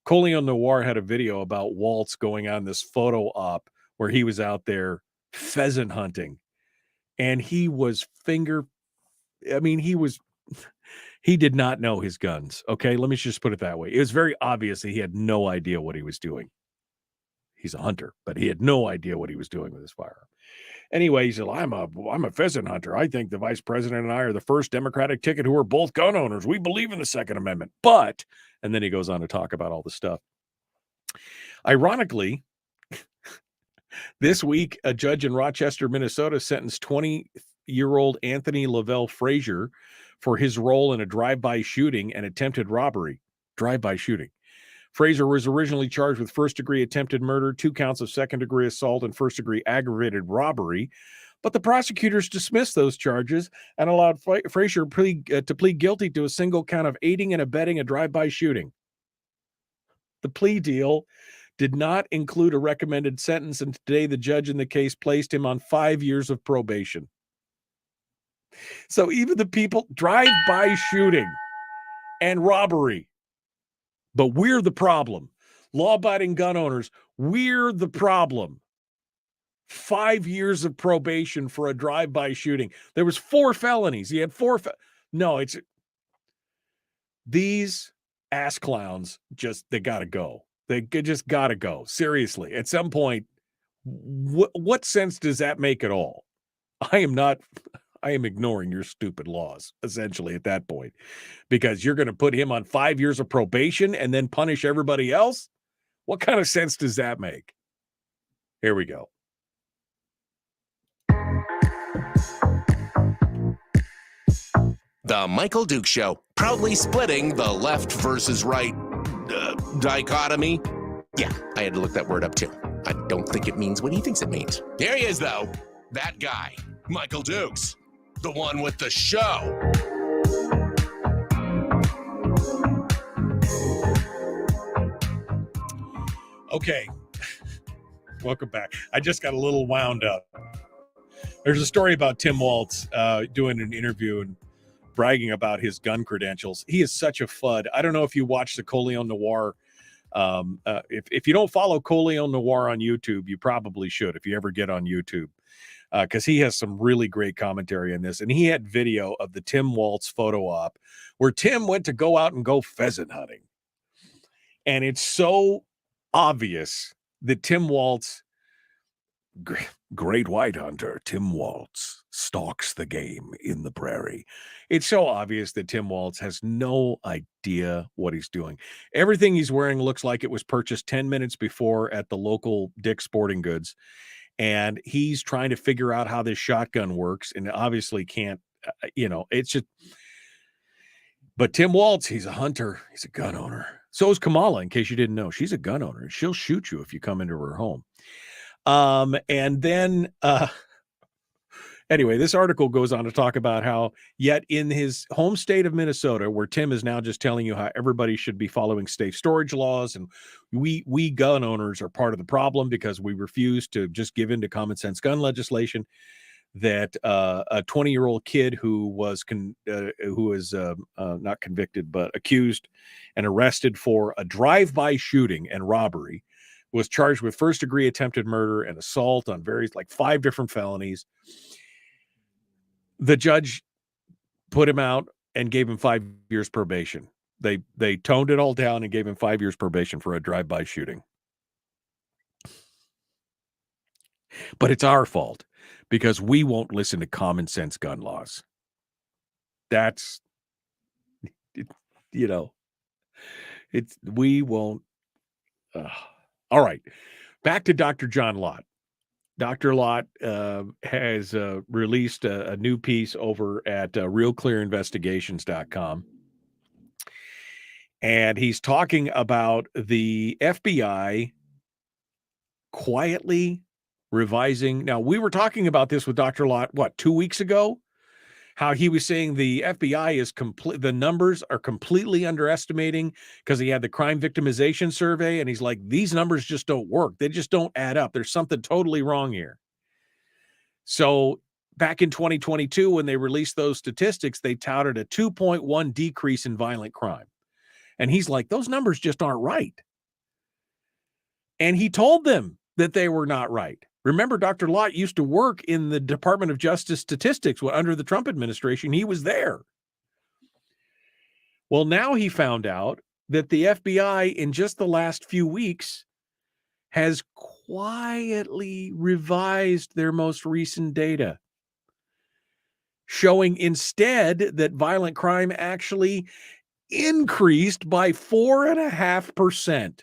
[SPEAKER 8] Coleon Noir had a video about Waltz going on this photo op where he was out there pheasant hunting. And he was he did not know his guns. Okay, let me just put it that way. It was very obvious that he had no idea what he was doing. he's a hunter, but he had no idea what he was doing with his firearm. Anyway, he said, I'm a pheasant hunter. I think the vice president and I are the first Democratic ticket who are both gun owners. We believe in the Second Amendment. But, and then he goes on to talk about all the stuff. Ironically, this week, a judge in Rochester, Minnesota sentenced 20-year-old Anthony Lavelle Frazier for his role in a drive-by shooting and attempted robbery. Drive-by shooting. Frazier was originally charged with first-degree attempted murder, 2 counts of second-degree assault, and first-degree aggravated robbery. But the prosecutors dismissed those charges and allowed Frazier to plead guilty to a single count of aiding and abetting a drive-by shooting. The plea deal did not include a recommended sentence, and today the judge in the case placed him on 5 years of probation. So even the people, drive-by shooting and robbery. But we're the problem. Law-abiding gun owners, we're the problem. 5 years of probation for a drive-by shooting. There was 4 felonies. He had 4. No, it's these ass clowns. They got to go. They just got to go. Seriously, at some point, what sense does that make at all? I am ignoring your stupid laws, essentially, at that point, because you're going to put him on 5 years of probation and then punish everybody else? What kind of sense does that make? Here we go.
[SPEAKER 1] The Michael Duke Show, proudly splitting the left versus right dichotomy. Yeah, I had to look that word up too. I don't think it means what he thinks it means. Here he is, though. That guy, Michael Dukes, the one with the show.
[SPEAKER 8] Okay. Welcome back. I just got a little wound up. There's a story about Tim Waltz doing an interview and bragging about his gun credentials. He is such a FUD. I don't know if you watch the Coleon Noir. If you don't follow Coleon Noir on YouTube, you probably should if you ever get on YouTube, because he has some really great commentary on this. And he had video of the Tim Waltz photo op where Tim went to go out and go pheasant hunting. And it's so obvious that Tim Waltz, great white hunter, Tim Waltz stalks the game in the prairie. It's so obvious that Tim Waltz has no idea what he's doing. Everything he's wearing looks like it was purchased 10 minutes before at the local Dick's Sporting Goods. And he's trying to figure out how this shotgun works and obviously can't, it's just. But Tim Waltz, he's a hunter. He's a gun owner. So is Kamala, in case you didn't know. She's a gun owner. She'll shoot you if you come into her home. And then, anyway, this article goes on to talk about how yet in his home state of Minnesota, where Tim is now just telling you how everybody should be following safe storage laws, and we gun owners are part of the problem because we refuse to just give in to common sense gun legislation, that a 20-year-old kid who was not convicted but accused and arrested for a drive-by shooting and robbery was charged with first-degree attempted murder and assault on 5 different felonies. The judge put him out and gave him 5 years probation. They toned it all down and gave him 5 years probation for a drive-by shooting. But it's our fault because we won't listen to common sense gun laws. That's, we won't. All right, back to Dr. John Lott. Dr. Lott has released a new piece over at realclearinvestigations.com. And he's talking about the FBI quietly revising. Now, we were talking about this with Dr. Lott, 2 weeks ago? How he was saying the FBI is the numbers are completely underestimating because he had the crime victimization survey. And he's like, these numbers just don't work. They just don't add up. There's something totally wrong here. So back in 2022, when they released those statistics, they touted a 2.1 decrease in violent crime. And he's like, those numbers just aren't right. And he told them that they were not right. Remember, Dr. Lott used to work in the Department of Justice statistics under the Trump administration. He was there. Well, now he found out that the FBI in just the last few weeks has quietly revised their most recent data, showing instead that violent crime actually increased by 4.5%.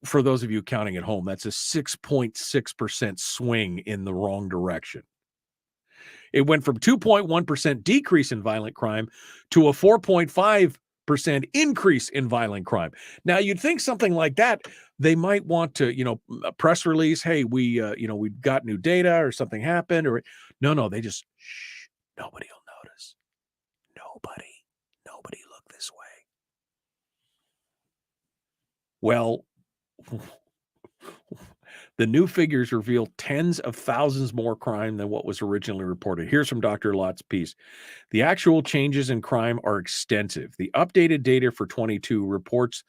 [SPEAKER 8] For those of you counting at home, that's a 6.6% swing in the wrong direction. It went from 2.1% decrease in violent crime to a 4.5% increase in violent crime. Now, you'd think something like that, they might want to, a press release, hey, we've got new data or something happened, or no, they just, shh, nobody will notice. Nobody look this way. Well, the new figures reveal tens of thousands more crime than what was originally reported. Here's from Dr. Lott's piece. The actual changes in crime are extensive. The updated data for 22 reports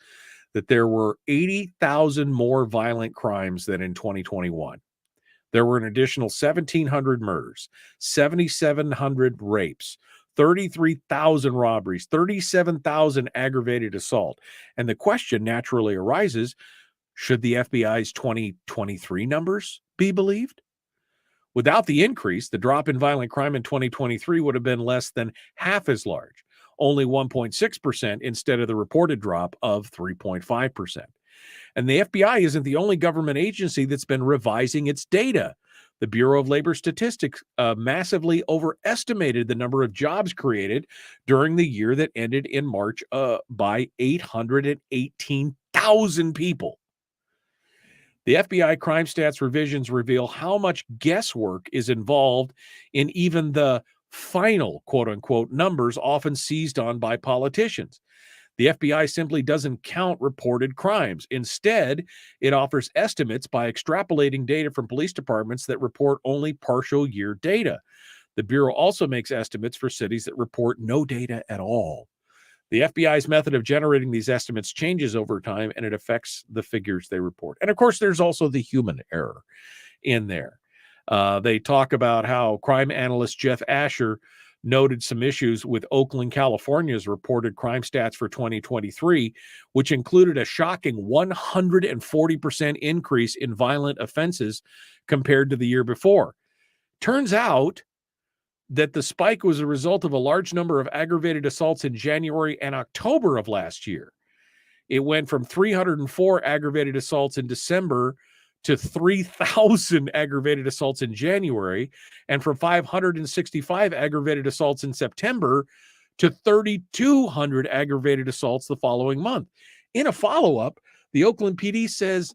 [SPEAKER 8] that there were 80,000 more violent crimes than in 2021. There were an additional 1,700 murders, 7,700 rapes, 33,000 robberies, 37,000 aggravated assault. And the question naturally arises, should the FBI's 2023 numbers be believed? Without the increase, the drop in violent crime in 2023 would have been less than half as large, only 1.6% instead of the reported drop of 3.5%. And the FBI isn't the only government agency that's been revising its data. The Bureau of Labor Statistics massively overestimated the number of jobs created during the year that ended in March by 818,000 people. The FBI crime stats revisions reveal how much guesswork is involved in even the final, quote-unquote, numbers often seized on by politicians. The FBI simply doesn't count reported crimes. Instead, it offers estimates by extrapolating data from police departments that report only partial year data. The Bureau also makes estimates for cities that report no data at all. The FBI's method of generating these estimates changes over time, and it affects the figures they report. And of course, there's also the human error in there. They talk about how crime analyst Jeff Asher noted some issues with Oakland, California's reported crime stats for 2023, which included a shocking 140% increase in violent offenses compared to the year before. Turns out that the spike was a result of a large number of aggravated assaults in January and October of last year. It went from 304 aggravated assaults in December to 3,000 aggravated assaults in January, and from 565 aggravated assaults in September to 3,200 aggravated assaults the following month. In a follow-up, the Oakland PD says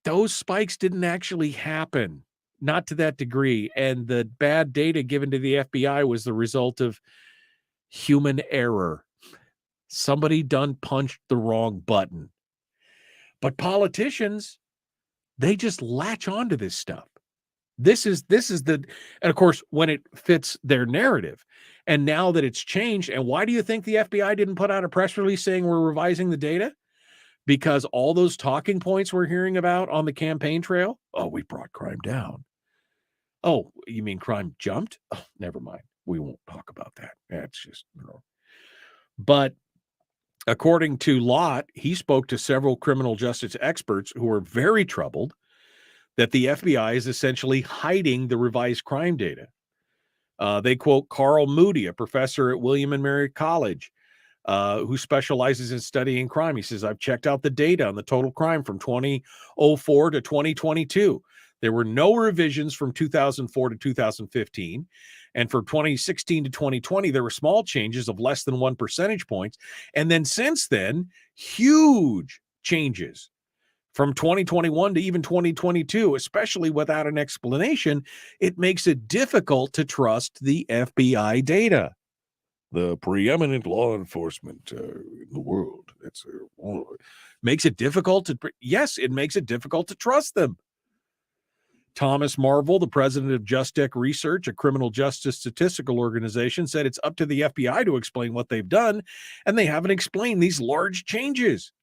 [SPEAKER 8] those spikes didn't actually happen, not to that degree, and the bad data given to the FBI was the result of human error. Somebody done punched the wrong button. But politicians, they just latch onto this stuff. This is and of course, when it fits their narrative. And now that it's changed, and why do you think the FBI didn't put out a press release saying we're revising the data? Because all those talking points we're hearing about on the campaign trail, oh, we brought crime down. Oh, you mean crime jumped? Oh, never mind. We won't talk about that. That's just, But according to Lott, he spoke to several criminal justice experts who are very troubled that the FBI is essentially hiding the revised crime data. They quote Carl Moody, a professor at William and Mary College, who specializes in studying crime. He says, I've checked out the data on the total crime from 2004 to 2022. There were no revisions from 2004 to 2015. And from 2016 to 2020, there were small changes of less than 1 percentage point. And then since then, huge changes from 2021 to even 2022, especially without an explanation. It makes it difficult to trust the FBI data. The preeminent law enforcement in the world. Makes it difficult to, yes, it makes it difficult to trust them. Thomas Marvel, the president of JustTech Research, a criminal justice statistical organization, said it's up to the FBI to explain what they've done, and they haven't explained these large changes.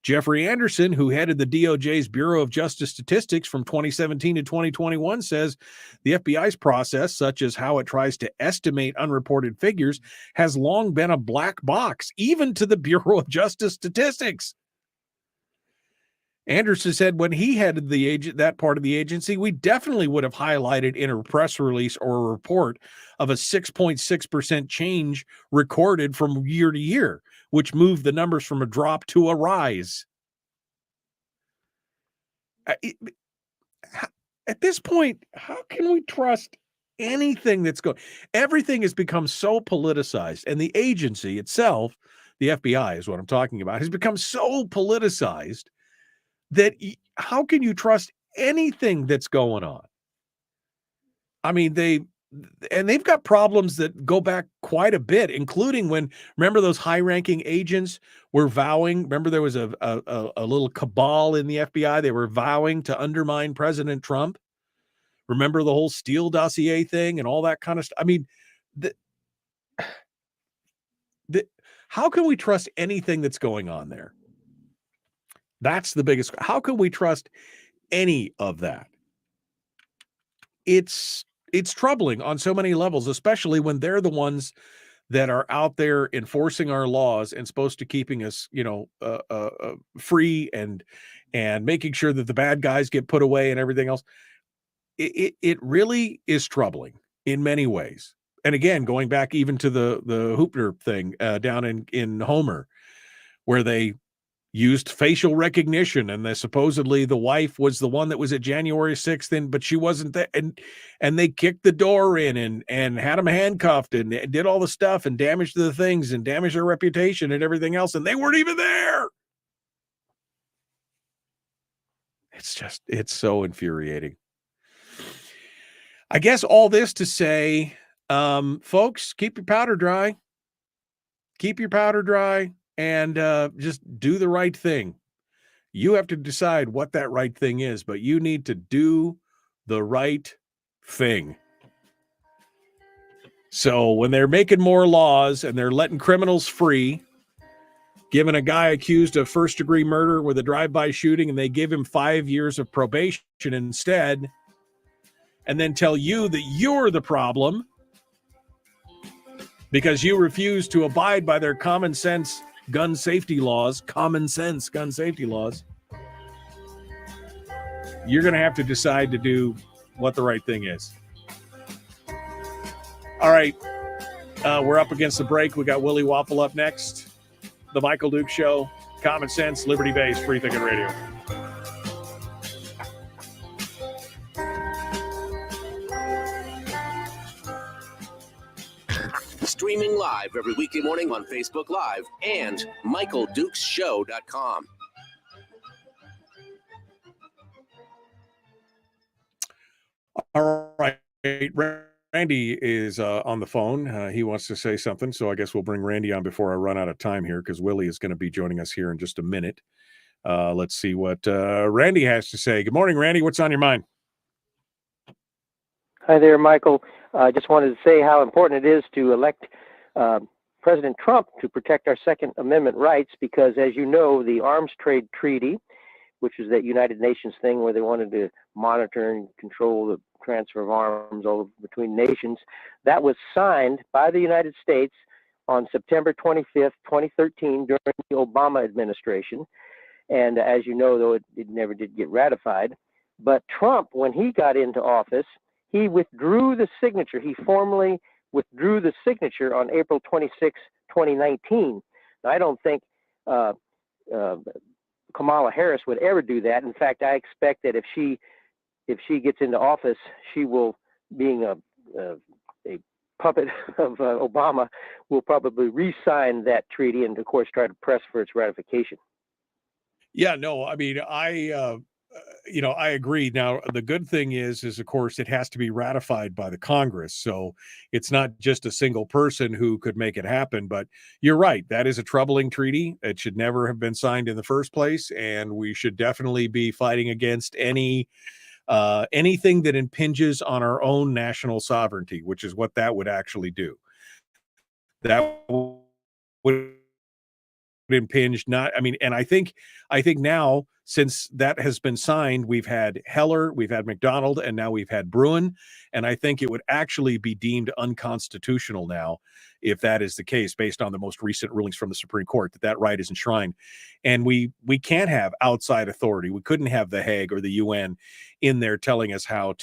[SPEAKER 8] Jeffrey Anderson, who headed the DOJ's Bureau of Justice Statistics from 2017 to 2021, says the FBI's process, such as how it tries to estimate unreported figures, has long been a black box, even to the Bureau of Justice Statistics. Anderson said when he headed that part of the agency, we definitely would have highlighted in a press release or a report of a 6.6% change recorded from year to year, which moved the numbers from a drop to a rise. At this point, how can we trust anything that's going? Everything has become so politicized, and the agency itself, the FBI is what I'm talking about, has become so politicized that how can you trust anything that's going on? I mean, they've got problems that go back quite a bit, including when, remember those high-ranking agents were vowing, remember there was a little cabal in the FBI, they were vowing to undermine President Trump. Remember the whole Steele dossier thing and all that kind of stuff? I mean, how can we trust anything that's going on there? That's the biggest. How can we trust any of that? It's troubling on so many levels, especially when they're the ones that are out there enforcing our laws and supposed to keeping us, free and making sure that the bad guys get put away and everything else. It really is troubling in many ways. And again, going back even to the Hoopner thing down in Homer, where they used facial recognition, and supposedly the wife was the one that was at January 6th, but she wasn't there, and they kicked the door in and had them handcuffed and did all the stuff and damaged the things and damaged their reputation and everything else, and they weren't even there. It's so infuriating. I guess all this to say, folks, keep your powder dry. Keep your powder dry. And just do the right thing. You have to decide what that right thing is, but you need to do the right thing. So when they're making more laws and they're letting criminals free, giving a guy accused of first-degree murder with a drive-by shooting, and they give him 5 years of probation instead, and then tell you that you're the problem because you refuse to abide by their common sense gun safety laws, you're going to have to decide to do what the right thing is. All right. We're up against the break. We got Willie Waffle up next. The Michael Duke Show, Common Sense, Liberty-Based, Free Thinking Radio.
[SPEAKER 7] Streaming live every weekday morning on Facebook Live and MichaelDukesShow.com.
[SPEAKER 8] All right. Randy is on the phone. He wants to say something, so I guess we'll bring Randy on before I run out of time here because Willie is going to be joining us here in just a minute. Let's see what Randy has to say. Good morning, Randy. What's on your mind?
[SPEAKER 11] Hi there, Michael. I just wanted to say how important it is to elect President Trump to protect our Second Amendment rights because, as you know, the Arms Trade Treaty, which is that United Nations thing where they wanted to monitor and control the transfer of arms all between nations, that was signed by the United States on September 25th, 2013 during the Obama administration. And as you know, though, it never did get ratified. But Trump, when he got into office, he withdrew the signature. He formally withdrew the signature on April 26, 2019. Now, I don't think Kamala Harris would ever do that. In fact, I expect that if she gets into office, she will, being a puppet of Obama, will probably re-sign that treaty and, of course, try to press for its ratification.
[SPEAKER 8] Yeah, no, I mean, I agree. Now, the good thing is, of course, it has to be ratified by the Congress. So it's not just a single person who could make it happen. But you're right. That is a troubling treaty. It should never have been signed in the first place. And we should definitely be fighting against anything that impinges on our own national sovereignty, which is what that would actually do. That would impinge not, I mean, and I think now, since that has been signed, we've had Heller, we've had McDonald, and now we've had Bruin, and I think it would actually be deemed unconstitutional now if that is the case, based on the most recent rulings from the Supreme Court, that right is enshrined. And we can't have outside authority. We couldn't have the Hague or the UN in there telling us how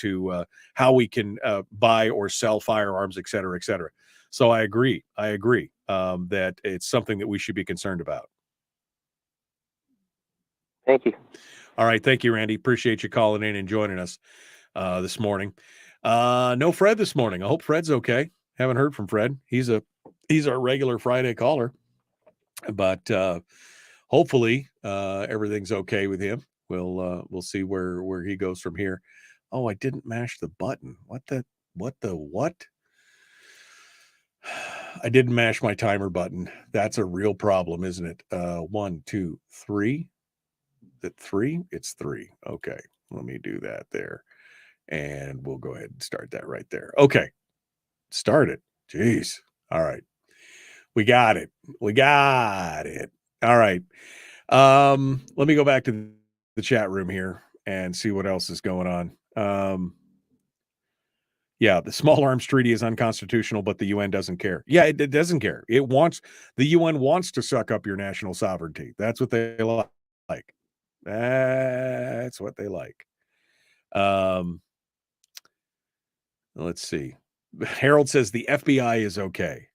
[SPEAKER 8] we can buy or sell firearms, et cetera, et cetera. So I agree that it's something that we should be concerned about.
[SPEAKER 11] Thank you.
[SPEAKER 8] All right. Thank you, Randy. Appreciate you calling in and joining us this morning. No Fred this morning. I hope Fred's okay. Haven't heard from Fred. He's our regular Friday caller, but hopefully everything's okay with him. We'll see where he goes from here. Oh, I didn't mash the button. What? I didn't mash my timer button. That's a real problem, isn't it? 1, 2, 3. Is it 3? It's 3. Okay. Let me do that there. And we'll go ahead and start that right there. Okay. Start it. Jeez. All right. We got it. All right. Let me go back to the chat room here and see what else is going on. Yeah, the small arms treaty is unconstitutional, but the UN doesn't care. Yeah, it doesn't care. The UN wants to suck up your national sovereignty. That's what they like. That's what they like. Let's see. Harold says the FBI is okay.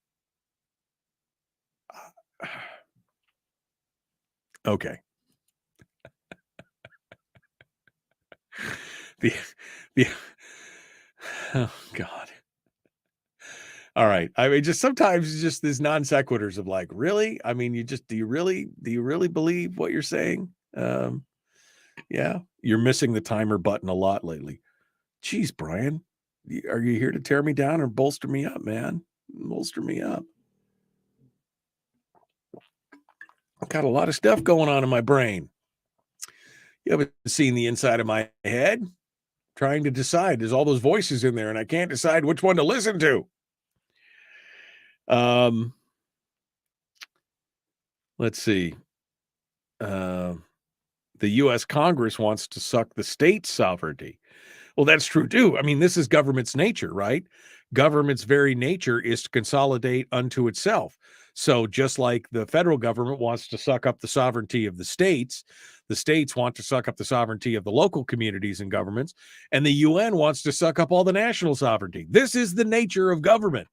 [SPEAKER 8] Okay. the oh God. All right. I mean, just sometimes just these non sequiturs of like, really? I mean, do you really believe what you're saying? Yeah, you're missing the timer button a lot lately. Geez, Brian, are you here to tear me down or bolster me up, man? Bolster me up. I've got a lot of stuff going on in my brain. You haven't seen the inside of my head? Trying to decide. There's all those voices in there, and I can't decide which one to listen to. Let's see. The U.S. Congress wants to suck the state's sovereignty. Well, that's true too. I mean, this is government's nature, right? Government's very nature is to consolidate unto itself. So just like the federal government wants to suck up the sovereignty of the states want to suck up the sovereignty of the local communities and governments, and the UN wants to suck up all the national sovereignty. This is the nature of government.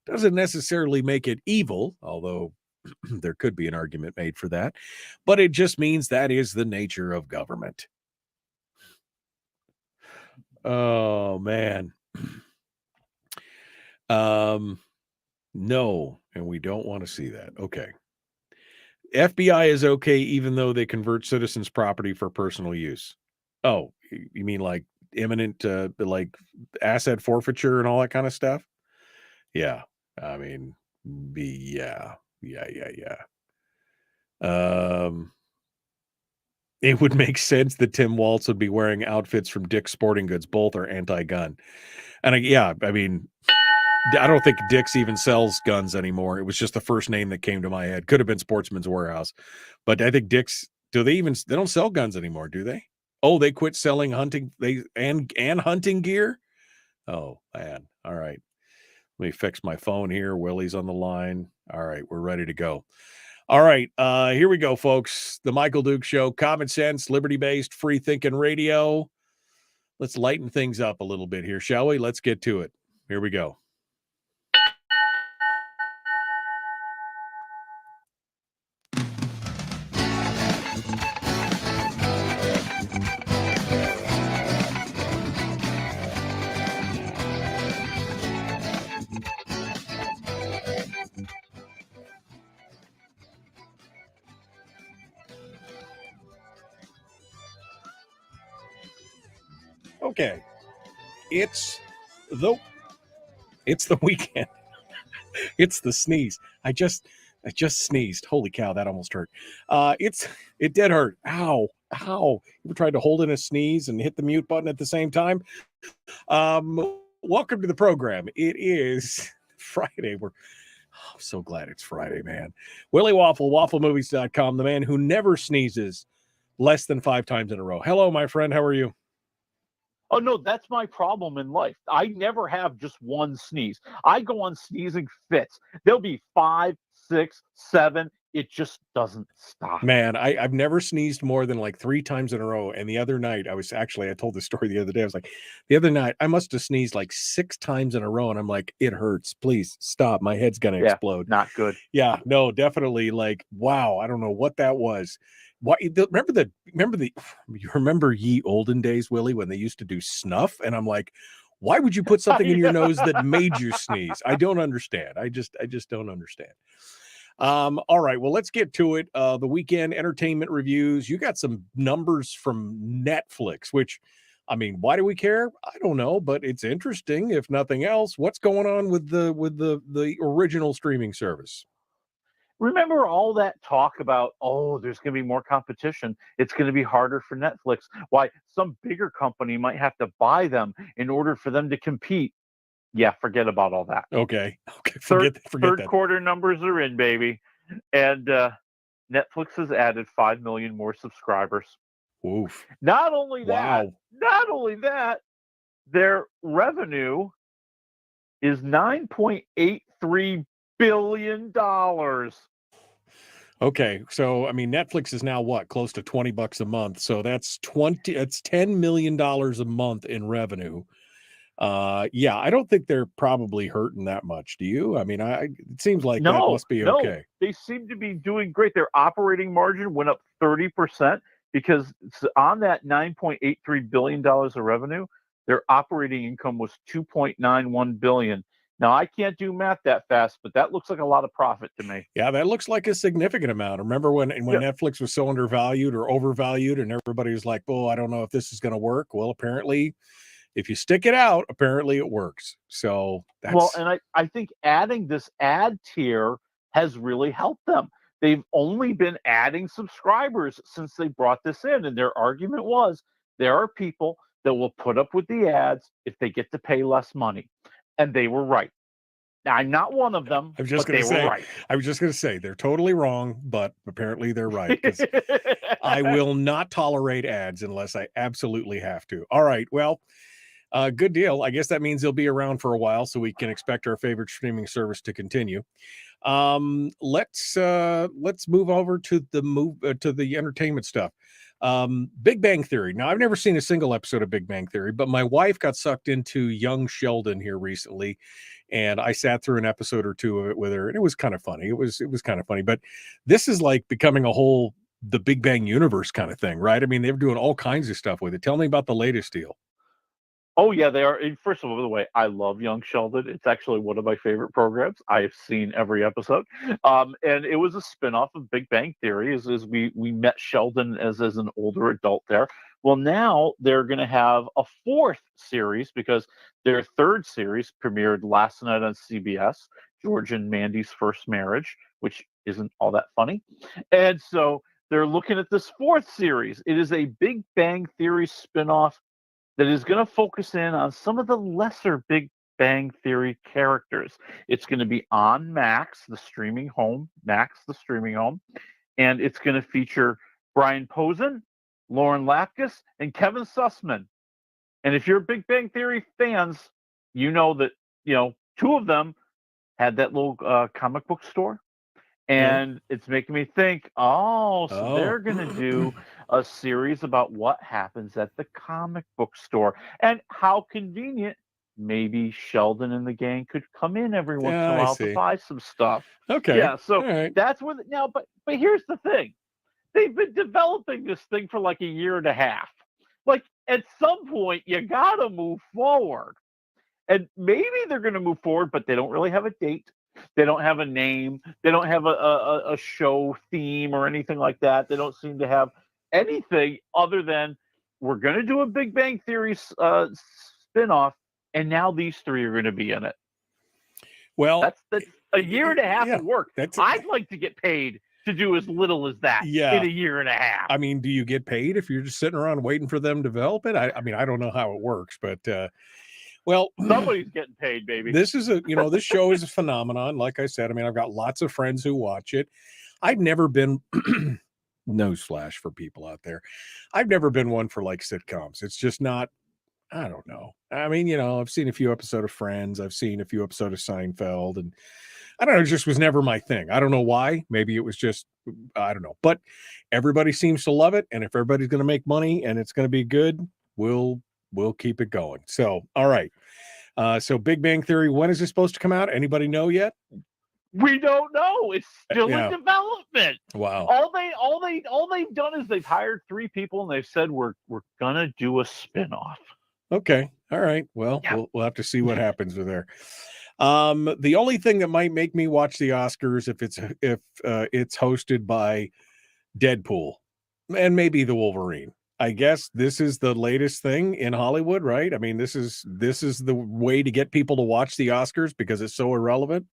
[SPEAKER 8] Doesn't necessarily make it evil, although there could be an argument made for that, but it just means that is the nature of government. Oh, man. No, and we don't want to see that. Okay. FBI is okay even though they convert citizens' property for personal use. Oh, you mean like imminent, like asset forfeiture and all that kind of stuff? Yeah. I mean, yeah. It would make sense that Tim Waltz would be wearing outfits from Dick's Sporting Goods. Both are anti-gun. And I mean, I don't think Dick's even sells guns anymore. It was just the first name that came to my head. Could have been Sportsman's Warehouse. But I think Dick's, they don't sell guns anymore, do they? Oh, they quit selling hunting and hunting gear? Oh, man. All right. Let me fix my phone here. Willie's on the line. All right, we're ready to go. All right, here we go, folks. The Michael Duke Show, common sense, liberty-based, free-thinking radio. Let's lighten things up a little bit here, shall we? Let's get to it. Here we go. Okay, it's the weekend. It's the sneeze. I just sneezed. Holy cow, that almost hurt. It did hurt. Ow. You ever tried to hold in a sneeze and hit the mute button at the same time? Welcome to the program. It is Friday. I'm so glad it's Friday, man. Willie Waffle, wafflemovies.com, the man who never sneezes less than 5 times in a row. Hello, my friend. How are you?
[SPEAKER 12] Oh, no, that's my problem in life. I never have just one sneeze. I go on sneezing fits. There'll be 5, 6, 7. It just doesn't stop.
[SPEAKER 8] Man, I've never sneezed more than like 3 times in a row. And the other night, I told this story the other day. I was like, the other night, I must have sneezed like 6 times in a row. And I'm like, it hurts. Please stop. My head's going to explode.
[SPEAKER 12] Not good.
[SPEAKER 8] Yeah, no, definitely. Like, wow. I don't know what that was. Why? You remember ye olden days, Willie, when they used to do snuff? And I'm like, why would you put something in your nose that made you sneeze? I don't understand. I just don't understand. All right, well, let's get to it. The weekend entertainment reviews. You got some numbers from Netflix, which, I mean, why do we care? I don't know, but it's interesting. If nothing else, what's going on with the original streaming service?
[SPEAKER 12] Remember all that talk about, oh, there's going to be more competition. It's going to be harder for Netflix. Why? Some bigger company might have to buy them in order for them to compete. Yeah, forget about all that.
[SPEAKER 8] Okay. Forget
[SPEAKER 12] third
[SPEAKER 8] that.
[SPEAKER 12] Quarter numbers are in, baby. And Netflix has added 5 million more subscribers.
[SPEAKER 8] Oof.
[SPEAKER 12] Not only
[SPEAKER 8] Wow.
[SPEAKER 12] that, their revenue is $9.83 billion.
[SPEAKER 8] Okay, so I mean, Netflix is now what, close to $20 a month. So that's $10 million a month in revenue. Yeah, I don't think they're probably hurting that much. Do you? I mean, it seems like that must be okay.
[SPEAKER 12] They seem to be doing great. Their operating margin went up 30% because on that $9.83 billion of revenue, their operating income was $2.91 billion. Now, I can't do math that fast, but that looks like a lot of profit to me.
[SPEAKER 8] Yeah, that looks like a significant amount. Remember when Netflix was so undervalued or overvalued and everybody was like, oh, I don't know if this is going to work. Well, apparently, if you stick it out, apparently it works. So that's...
[SPEAKER 12] Well, and I think adding this ad tier has really helped them. They've only been adding subscribers since they brought this in. And their argument was there are people that will put up with the ads if they get to pay less money. And they were right. Now, I'm not one of them, but they were right.
[SPEAKER 8] I was just going to say, they're totally wrong, but apparently they're right. I will not tolerate ads unless I absolutely have to. All right, well, good deal. I guess that means they'll be around for a while, so we can expect our favorite streaming service to continue. Let's move over to the entertainment stuff. Big Bang Theory. Now, I've never seen a single episode of Big Bang Theory, but my wife got sucked into Young Sheldon here recently, and I sat through an episode or two of it with her, and it was kind of funny. It was kind of funny, but this is like becoming the Big Bang universe kind of thing, right? I mean, they're doing all kinds of stuff with it. Tell me about the latest deal.
[SPEAKER 12] Oh, yeah, they are. First of all, by the way, I love Young Sheldon. It's actually one of my favorite programs. I have seen every episode. And it was a spinoff of Big Bang Theory as we met Sheldon as an older adult there. Well, now they're going to have a 4th series because their 3rd series premiered last night on CBS, George and Mandy's First Marriage, which isn't all that funny. And so they're looking at this 4th series. It is a Big Bang Theory spinoff that is going to focus in on some of the lesser Big Bang Theory characters. It's going to be on Max, the streaming home, and it's going to feature Brian Posen, Lauren Lapkus, and Kevin Sussman. And if you're Big Bang Theory fans, you know that 2 of them had that little comic book store. And it's making me think, they're going to do a series about what happens at the comic book store. And how convenient, maybe Sheldon and the gang could come in every once in a while to buy some stuff.
[SPEAKER 8] Okay.
[SPEAKER 12] Yeah, so that's where now, but here's the thing. They've been developing this thing for like a year and a half. Like, at some point, you got to move forward. And maybe they're going to move forward, but they don't really have a date. They don't have a name. They don't have a show theme or anything like that. They don't seem to have anything other than we're going to do a Big Bang Theory spinoff, and now these 3 are going to be in it.
[SPEAKER 8] Well,
[SPEAKER 12] that's a year and a half of work. I'd like to get paid to do as little as that in a year and a half.
[SPEAKER 8] I mean, do you get paid if you're just sitting around waiting for them to develop it? I mean, I don't know how it works, but Well,
[SPEAKER 12] somebody's getting paid, baby.
[SPEAKER 8] This is this show is a phenomenon. Like I said, I mean, I've got lots of friends who watch it. I've never been newsflash for people out there. I've never been one for like sitcoms. It's just not, I don't know. I mean, I've seen a few episodes of Friends. I've seen a few episodes of Seinfeld, and I don't know, it just was never my thing. I don't know why. Maybe it was just, I don't know. But everybody seems to love it, and if everybody's going to make money and it's going to be good, we'll keep it going. So, all right. So Big Bang Theory, when is it supposed to come out? Anybody know yet?
[SPEAKER 12] We don't know. It's still in development.
[SPEAKER 8] Wow.
[SPEAKER 12] All they've done is they've hired 3 people and they've said we're gonna do a spinoff.
[SPEAKER 8] Okay. All right. Well, we'll have to see what happens with there. The only thing that might make me watch the Oscars if it's hosted by Deadpool and maybe the Wolverine. I guess this is the latest thing in Hollywood, right? I mean, this is the way to get people to watch the Oscars because it's so irrelevant.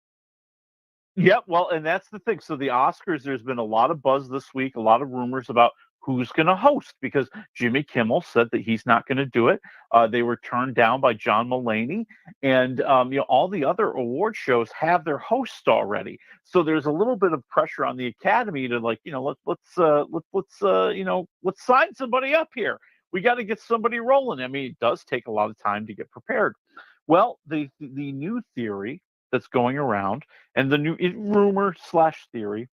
[SPEAKER 12] Yep. Well, and that's the thing. So the Oscars, there's been a lot of buzz this week, a lot of rumors about who's going to host because Jimmy Kimmel said that he's not going to do it. They were turned down by John Mulaney, and all the other award shows have their hosts already. So there's a little bit of pressure on the Academy to let's sign somebody up here. We got to get somebody rolling. I mean, it does take a lot of time to get prepared. Well, the new theory that's going around, and the new rumor / theory,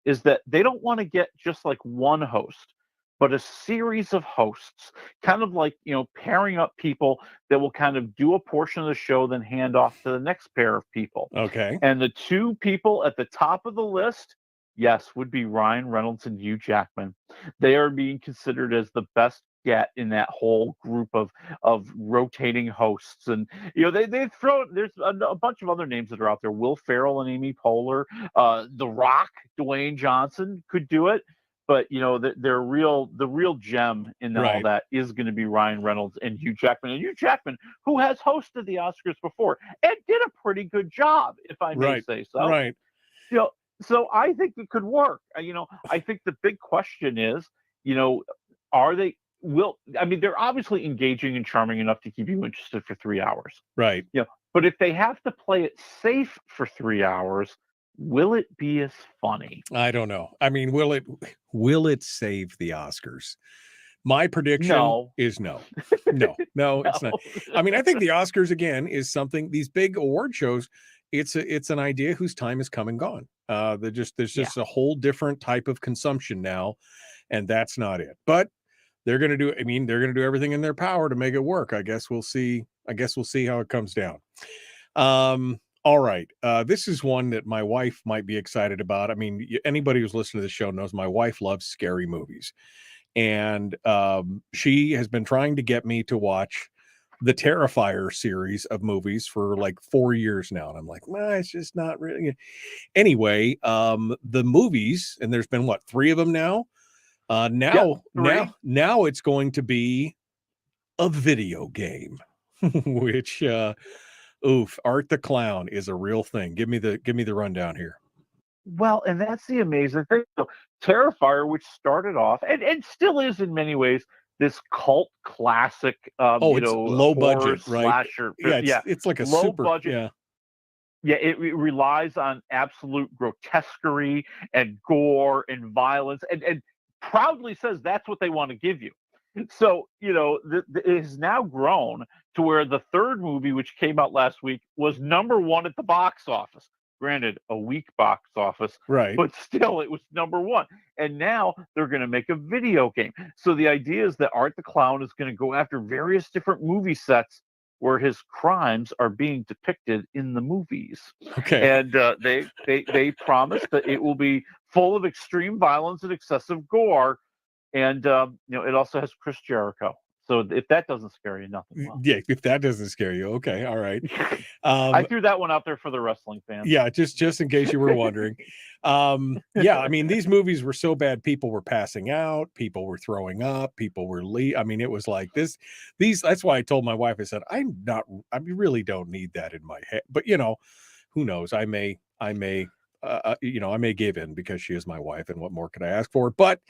[SPEAKER 12] is that they don't want to get just like one host, but a series of hosts, kind of like, pairing up people that will kind of do a portion of the show, then hand off to the next pair of people.
[SPEAKER 8] Okay.
[SPEAKER 12] And the 2 people at the top of the list, yes, would be Ryan Reynolds and Hugh Jackman. They are being considered as the best get in that whole group of rotating hosts. And they throw, there's a bunch of other names that are out there. Will Ferrell and Amy Poehler, The Rock, Dwayne Johnson could do it. But the real gem in all that is going to be Ryan Reynolds and Hugh Jackman. And Hugh Jackman, who has hosted the Oscars before and did a pretty good job, if I may say so.
[SPEAKER 8] Right.
[SPEAKER 12] So I think it could work. I think the big question is, they're obviously engaging and charming enough to keep you interested for 3 hours.
[SPEAKER 8] Right.
[SPEAKER 12] But if they have to play it safe for 3 hours, will it be as funny?
[SPEAKER 8] I don't know. I mean, will it save the Oscars? My prediction is no. No, it's not. I mean, I think the Oscars again is something, these big award shows, it's an idea whose time is come and gone. There's just a whole different type of consumption now, and that's not it. But they're going to do everything in their power to make it work. I guess we'll see how it comes down. All right. This is one that my wife might be excited about. I mean, anybody who's listened to the show knows my wife loves scary movies. And she has been trying to get me to watch the Terrifier series of movies for like 4 years now. And I'm like, it's just not really. Anyway, the movies, and there's been 3 of them now. Now it's going to be a video game, which Art the Clown is a real thing. Give me the rundown here.
[SPEAKER 12] Well, and that's the amazing thing. So, Terrifier, which started off and still is in many ways this cult classic,
[SPEAKER 8] it's low budget, right?
[SPEAKER 12] Slasher.
[SPEAKER 8] It's like a
[SPEAKER 12] low
[SPEAKER 8] super
[SPEAKER 12] budget. Yeah, it relies on absolute grotesquerie and gore and violence, and proudly says that's what they want to give you. So, it has now grown to where the 3rd movie, which came out last week, was #1 at the box office. Granted, a weak box office,
[SPEAKER 8] right?
[SPEAKER 12] But still, it was #1. And now they're going to make a video game. So the idea is that Art the Clown is going to go after various different movie sets where his crimes are being depicted in the movies.
[SPEAKER 8] Okay.
[SPEAKER 12] And they promise that it will be full of extreme violence and excessive gore. And it also has Chris Jericho. So if that doesn't scare you, nothing will.
[SPEAKER 8] Yeah, if that doesn't scare you, okay, all right.
[SPEAKER 12] I threw that one out there for the wrestling fans.
[SPEAKER 8] Yeah, just in case you were wondering. Yeah, I mean, these movies were so bad, people were passing out, people were throwing up, people were I mean, it was like this. That's why I told my wife, I said, I really don't need that in my head. But who knows? I may give in because she is my wife, and what more could I ask for? But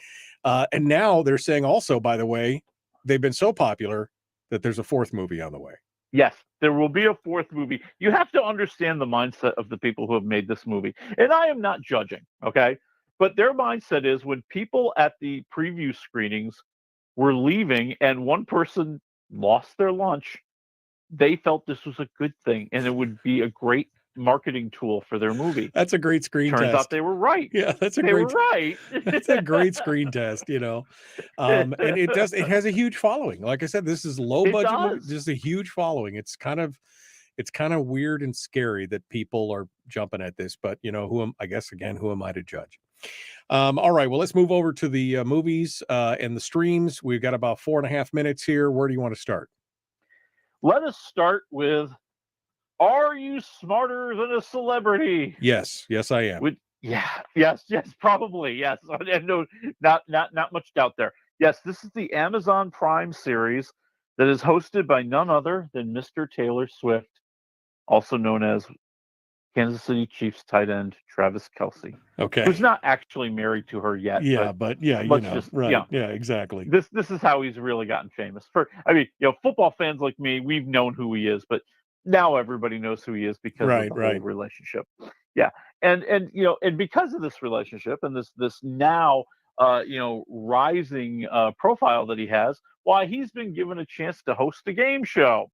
[SPEAKER 8] and now they're saying also, by the way, they've been so popular that there's a 4th movie on the way.
[SPEAKER 12] Yes, there will be a fourth movie. You have to understand the mindset of the people who have made this movie. And I am not judging, okay? But their mindset is when people at the preview screenings were leaving and one person lost their lunch, they felt this was a good thing and it would be a great marketing tool for their movie.
[SPEAKER 8] That's a great screen
[SPEAKER 12] Turns
[SPEAKER 8] test.
[SPEAKER 12] out they were right.
[SPEAKER 8] Yeah,
[SPEAKER 12] They were right.
[SPEAKER 8] That's a great screen test, and it has a huge following. Like I said, this is low budget movie, just a huge following. It's kind of weird and scary that people are jumping at this, but who am I to judge? All right, well, let's move over to the movies and the streams. We've got about 4.5 minutes here. Where do you want to start?
[SPEAKER 12] Let us start with, are you smarter than a celebrity?
[SPEAKER 8] Yes, I am.
[SPEAKER 12] Yes, probably, yes. No, not much doubt there. Yes, this is the Amazon Prime series that is hosted by none other than Mr. Taylor Swift, also known as Kansas City Chiefs tight end Travis Kelce.
[SPEAKER 8] Okay.
[SPEAKER 12] Who's not actually married to her yet.
[SPEAKER 8] Yeah, but right. Yeah, exactly.
[SPEAKER 12] This is how he's really gotten famous. Football fans like me, we've known who he is, but now everybody knows who he is because of the whole relationship. Yeah. And because of this relationship and this now rising profile that he has, why he's been given a chance to host a game show.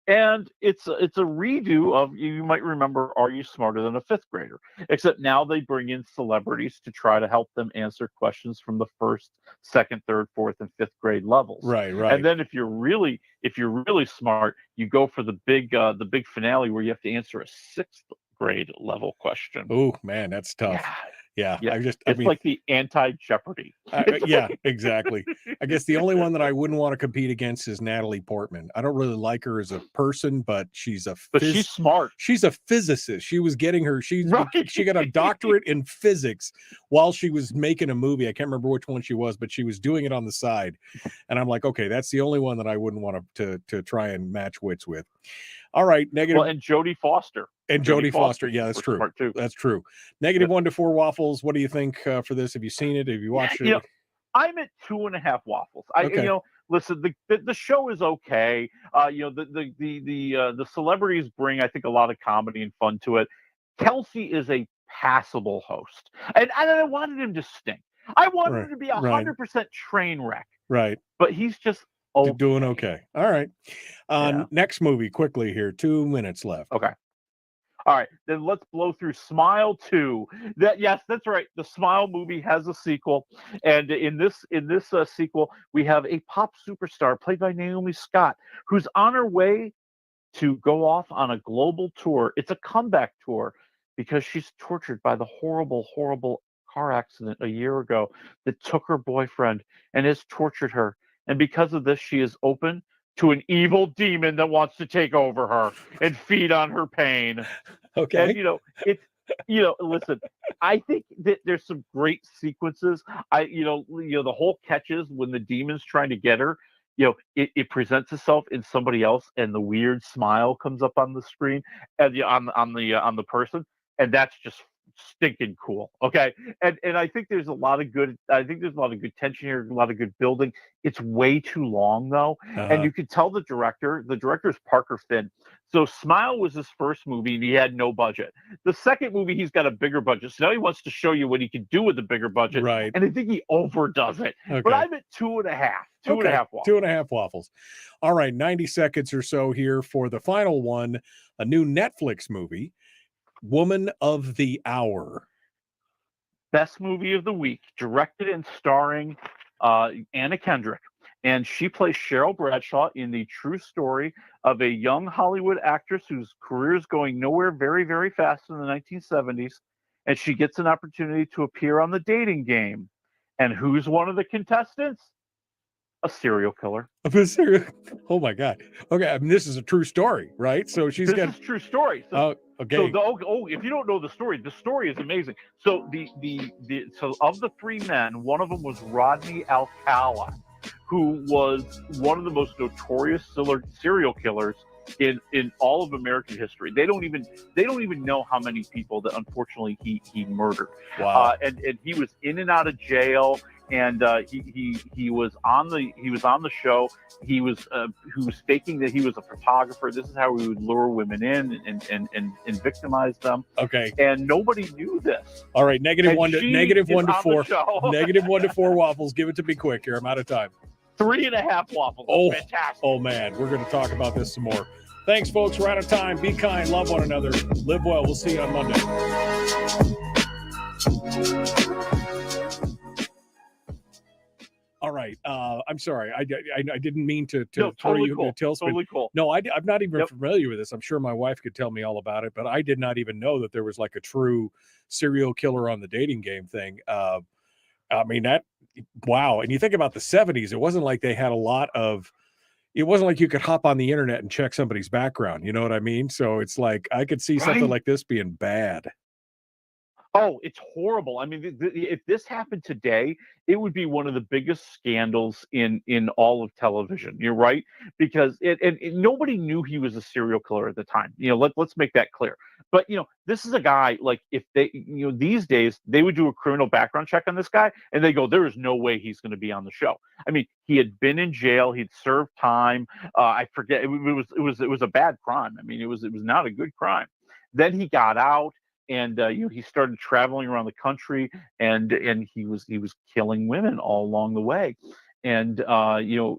[SPEAKER 12] And it's a redo of, you might remember, Are You Smarter Than a Fifth Grader? Except now they bring in celebrities to try to help them answer questions from the first, second, third, fourth, and fifth grade levels.
[SPEAKER 8] Right.
[SPEAKER 12] And then if you're really smart, you go for the big finale where you have to answer a sixth grade level question.
[SPEAKER 8] Oh man, that's tough. Yeah.
[SPEAKER 12] It's like the anti-Jeopardy.
[SPEAKER 8] Yeah, exactly. I guess the only one that I wouldn't want to compete against is Natalie Portman. I don't really like her as a person, but she's
[SPEAKER 12] she's smart.
[SPEAKER 8] She's a physicist. She was getting she got a doctorate in physics while she was making a movie. I can't remember which one she was, but she was doing it on the side. And I'm like, okay, that's the only one that I wouldn't want to try and match wits with. All right, negative.
[SPEAKER 12] Well, and Jodie Foster.
[SPEAKER 8] And Jodie Foster. Yeah, that's true. That's true. Negative 1 to 4 waffles. What do you think for this? Have you seen it? Have you watched it?
[SPEAKER 12] I'm at 2.5 waffles. Listen, the show is okay. The celebrities bring, I think, a lot of comedy and fun to it. Kelce is a passable host, and I wanted him to stink. I wanted him to be 100% train wreck.
[SPEAKER 8] Right.
[SPEAKER 12] But he's just
[SPEAKER 8] doing okay. All right. Next movie quickly here. 2 minutes left.
[SPEAKER 12] Okay. All right, then let's blow through Smile 2. That's right. The Smile movie has a sequel, and in this sequel, we have a pop superstar played by Naomi Scott, who's on her way to go off on a global tour. It's a comeback tour because she's tortured by the horrible, horrible car accident a year ago that took her boyfriend and has tortured her. And because of this, she is open to an evil demon that wants to take over her and feed on her pain.
[SPEAKER 8] Okay.
[SPEAKER 12] And listen, I think that there's some great sequences. The whole catch is when the demon's trying to get her, it presents itself in somebody else and the weird smile comes up on the screen and on the person, and that's just stinking cool. Okay. And I think there's a lot of good tension here, a lot of good building. It's way too long though. And you could tell the director's Parker Finn. So Smile was his first movie and he had no budget. The second movie, he's got a bigger budget. So now he wants to show you what he can do with a bigger budget.
[SPEAKER 8] Right.
[SPEAKER 12] And I think he overdoes it.
[SPEAKER 8] Okay.
[SPEAKER 12] But I'm at 2.5. 2.5 waffles.
[SPEAKER 8] 2.5 waffles. All right. 90 seconds or so here for the final one, a new Netflix movie. Woman of the Hour.
[SPEAKER 12] Best movie of the week, directed and starring Anna Kendrick. And she plays Cheryl Bradshaw in the true story of a young Hollywood actress whose career is going nowhere very, very fast in the 1970s. And she gets an opportunity to appear on The Dating Game. And who's one of the contestants? A serial killer.
[SPEAKER 8] Oh my God. Okay, I mean, this is a true story, right? So
[SPEAKER 12] This is a true story. So,
[SPEAKER 8] okay.
[SPEAKER 12] So if you don't know the story is amazing. So so of the three men, one of them was Rodney Alcala, who was one of the most notorious serial killers in all of American history. They don't even know how many people that unfortunately he murdered.
[SPEAKER 8] Wow.
[SPEAKER 12] And he was in and out of jail. and he was on the show. He was faking that he was a photographer. This is how he would lure women in and victimize them.
[SPEAKER 8] Okay.
[SPEAKER 12] And nobody knew this.
[SPEAKER 8] All right. Negative
[SPEAKER 12] And
[SPEAKER 8] one to
[SPEAKER 12] she
[SPEAKER 8] negative
[SPEAKER 12] is
[SPEAKER 8] 1 to
[SPEAKER 12] on
[SPEAKER 8] 4.
[SPEAKER 12] the show.
[SPEAKER 8] Negative 1 to 4 waffles. Give it to me quick here. I'm out of time.
[SPEAKER 12] 3.5 waffles.
[SPEAKER 8] Oh,
[SPEAKER 12] Fantastic.
[SPEAKER 8] oh man, we're going to talk about this some more. Thanks, folks. We're out of time. Be kind. Love one another. Live well. We'll see you on Monday. All right. I'm sorry. I didn't mean to
[SPEAKER 12] No,
[SPEAKER 8] throw
[SPEAKER 12] totally
[SPEAKER 8] you
[SPEAKER 12] cool.
[SPEAKER 8] a tailspin.
[SPEAKER 12] Totally cool.
[SPEAKER 8] No, I'm not even
[SPEAKER 12] Yep.
[SPEAKER 8] familiar with this. I'm sure my wife could tell me all about it, but I did not even know that there was like a true serial killer on the dating game thing. I mean, wow. And you think about the 70s, it wasn't like they had a lot of, it wasn't like you could hop on the internet and check somebody's background. You know what I mean? So it's like, I could see something
[SPEAKER 12] Right.
[SPEAKER 8] like this being bad.
[SPEAKER 12] Oh, it's horrible. I mean, if this happened today, it would be one of the biggest scandals in all of television. You're right, because nobody knew he was a serial killer at the time. Let's make that clear. But this is a guy, like, if they, these days they would do a criminal background check on this guy, and they go, there is no way he's going to be on the show. I mean, he had been in jail, he'd served time. I forget, it was a bad crime. I mean, it was not a good crime. Then he got out. And he started traveling around the country, and he was killing women all along the way. And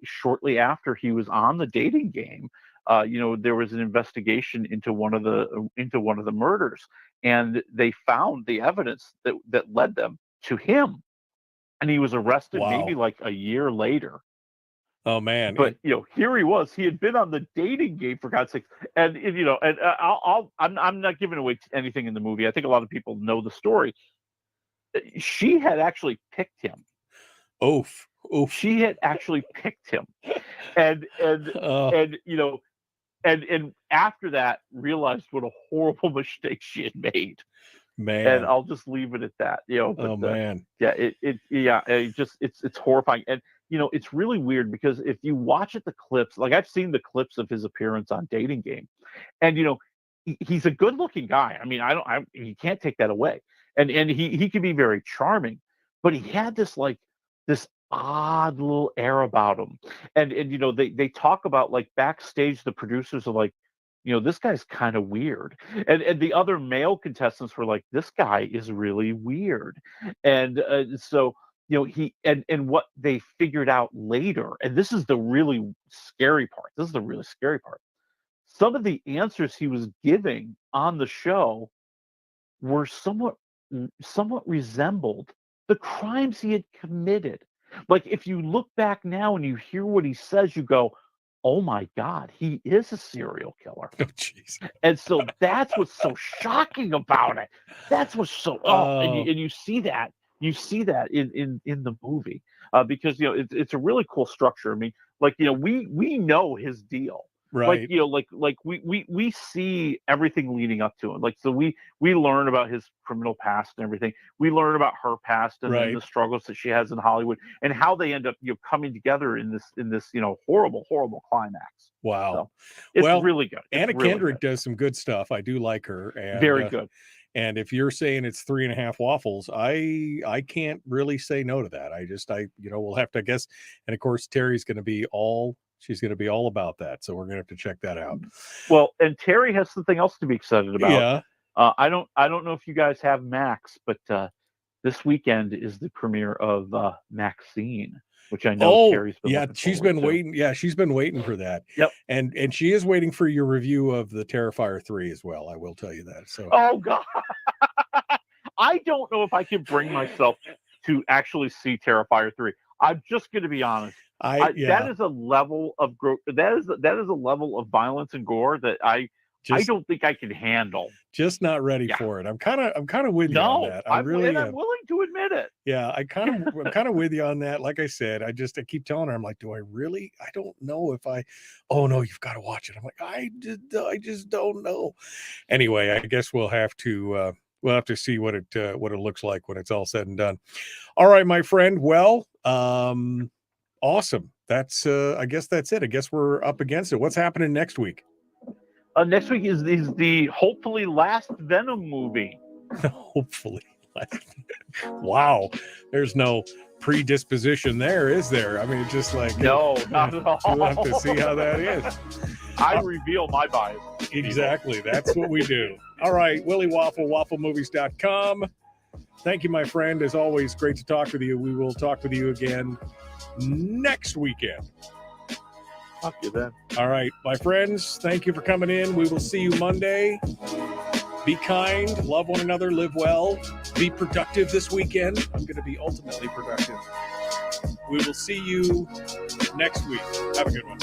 [SPEAKER 12] shortly after he was on the dating game, there was an investigation into one of the murders, and they found the evidence that led them to him, and he was arrested maybe like a year later.
[SPEAKER 8] Oh man!
[SPEAKER 12] But here he was. He had been on the dating game, for God's sake. And I'm not giving away anything in the movie. I think a lot of people know the story. She had actually picked him.
[SPEAKER 8] Oof!
[SPEAKER 12] She had actually picked him, and after that, realized what a horrible mistake she had made.
[SPEAKER 8] Man,
[SPEAKER 12] and I'll just leave it at that. But,
[SPEAKER 8] man,
[SPEAKER 12] it's horrifying. And it's really weird, because if you watch the clips, like I've seen the clips of his appearance on Dating Game, and he's a good-looking guy. I mean, you can't take that away. And he can be very charming, but he had this odd little air about him. And they talk about, like, backstage, the producers are like, this guy's kind of weird. And the other male contestants were like, this guy is really weird. And so and what they figured out later, and this is the really scary part. Some of the answers he was giving on the show were somewhat resembled the crimes he had committed. Like, if you look back now and you hear what he says, you go, oh my God, he is a serial killer.
[SPEAKER 8] Oh, jeez.
[SPEAKER 12] And so that's what's so shocking about it. That's what's so and you see that. You see that in the movie, because it's a really cool structure. I mean, like, we know his deal,
[SPEAKER 8] right?
[SPEAKER 12] Like we see everything leading up to him. Like, so we learn about his criminal past and everything. We learn about her past and then the struggles that she has in Hollywood, and how they end up coming together in this horrible climax.
[SPEAKER 8] Wow,
[SPEAKER 12] so it's really good.
[SPEAKER 8] Anna Kendrick does some good stuff. I do like her. And,
[SPEAKER 12] very good.
[SPEAKER 8] And if you're saying it's 3.5 waffles, I can't really say no to that. We'll have to guess. And of course, Terry's going to be all about that. So we're going to have to check that out.
[SPEAKER 12] Well, and Terry has something else to be excited about.
[SPEAKER 8] Yeah.
[SPEAKER 12] I don't know if you guys have Max, but this weekend is the premiere of Maxine, which I know Terry's been
[SPEAKER 8] she's been waiting. Yeah, she's been waiting for that.
[SPEAKER 12] Yep.
[SPEAKER 8] And she is waiting for your review of the Terrifier 3 as well. I will tell you that. So
[SPEAKER 12] oh God. I don't know if I can bring myself to actually see Terrifier 3. I'm just going to be honest. That is a level of that is a level of violence and gore that I don't think I can handle.
[SPEAKER 8] Just not ready for it. I'm kind of with you on that. I'm willing
[SPEAKER 12] to admit it.
[SPEAKER 8] Yeah, I'm kind of with you on that. Like I said, I keep telling her, I'm like, do I really? I don't know if I. Oh no, you've got to watch it. I'm like, I just don't know. Anyway, I guess we'll have to see what it looks like when it's all said and done. All right, my friend. Well, awesome. That's I guess that's it. I guess we're up against it. What's happening next week?
[SPEAKER 12] Next week is the hopefully last Venom movie.
[SPEAKER 8] Hopefully. Wow. There's no predisposition there, is there? I mean, it's just like
[SPEAKER 12] No, not at all.
[SPEAKER 8] We'll have to see how that is.
[SPEAKER 12] I reveal my bias.
[SPEAKER 8] Exactly. That's what we do. All right. Willie Waffle, wafflemovies.com. Thank you, my friend. As always, great to talk with you. We will talk with you again next weekend.
[SPEAKER 12] Talk to you then.
[SPEAKER 8] All right, my friends. Thank you for coming in. We will see you Monday. Be kind, love one another, live well, be productive this weekend. I'm going to be ultimately productive. We will see you next week. Have a good one.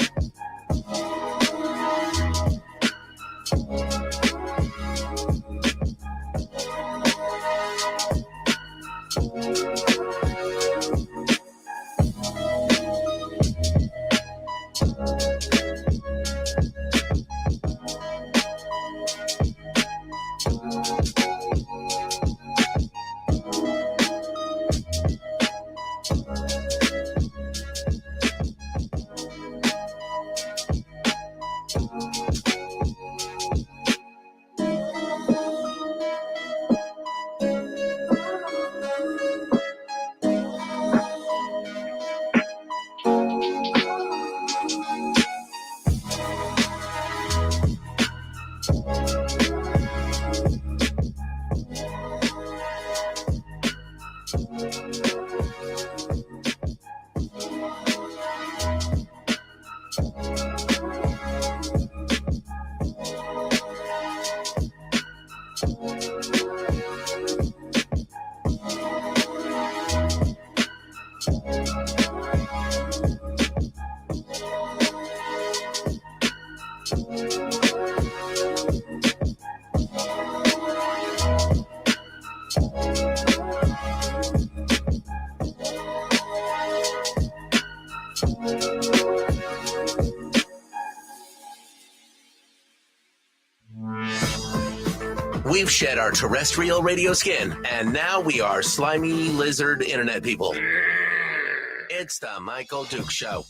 [SPEAKER 7] We've shed our terrestrial radio skin, and now we are slimy lizard internet people. It's the Michael Duke Show.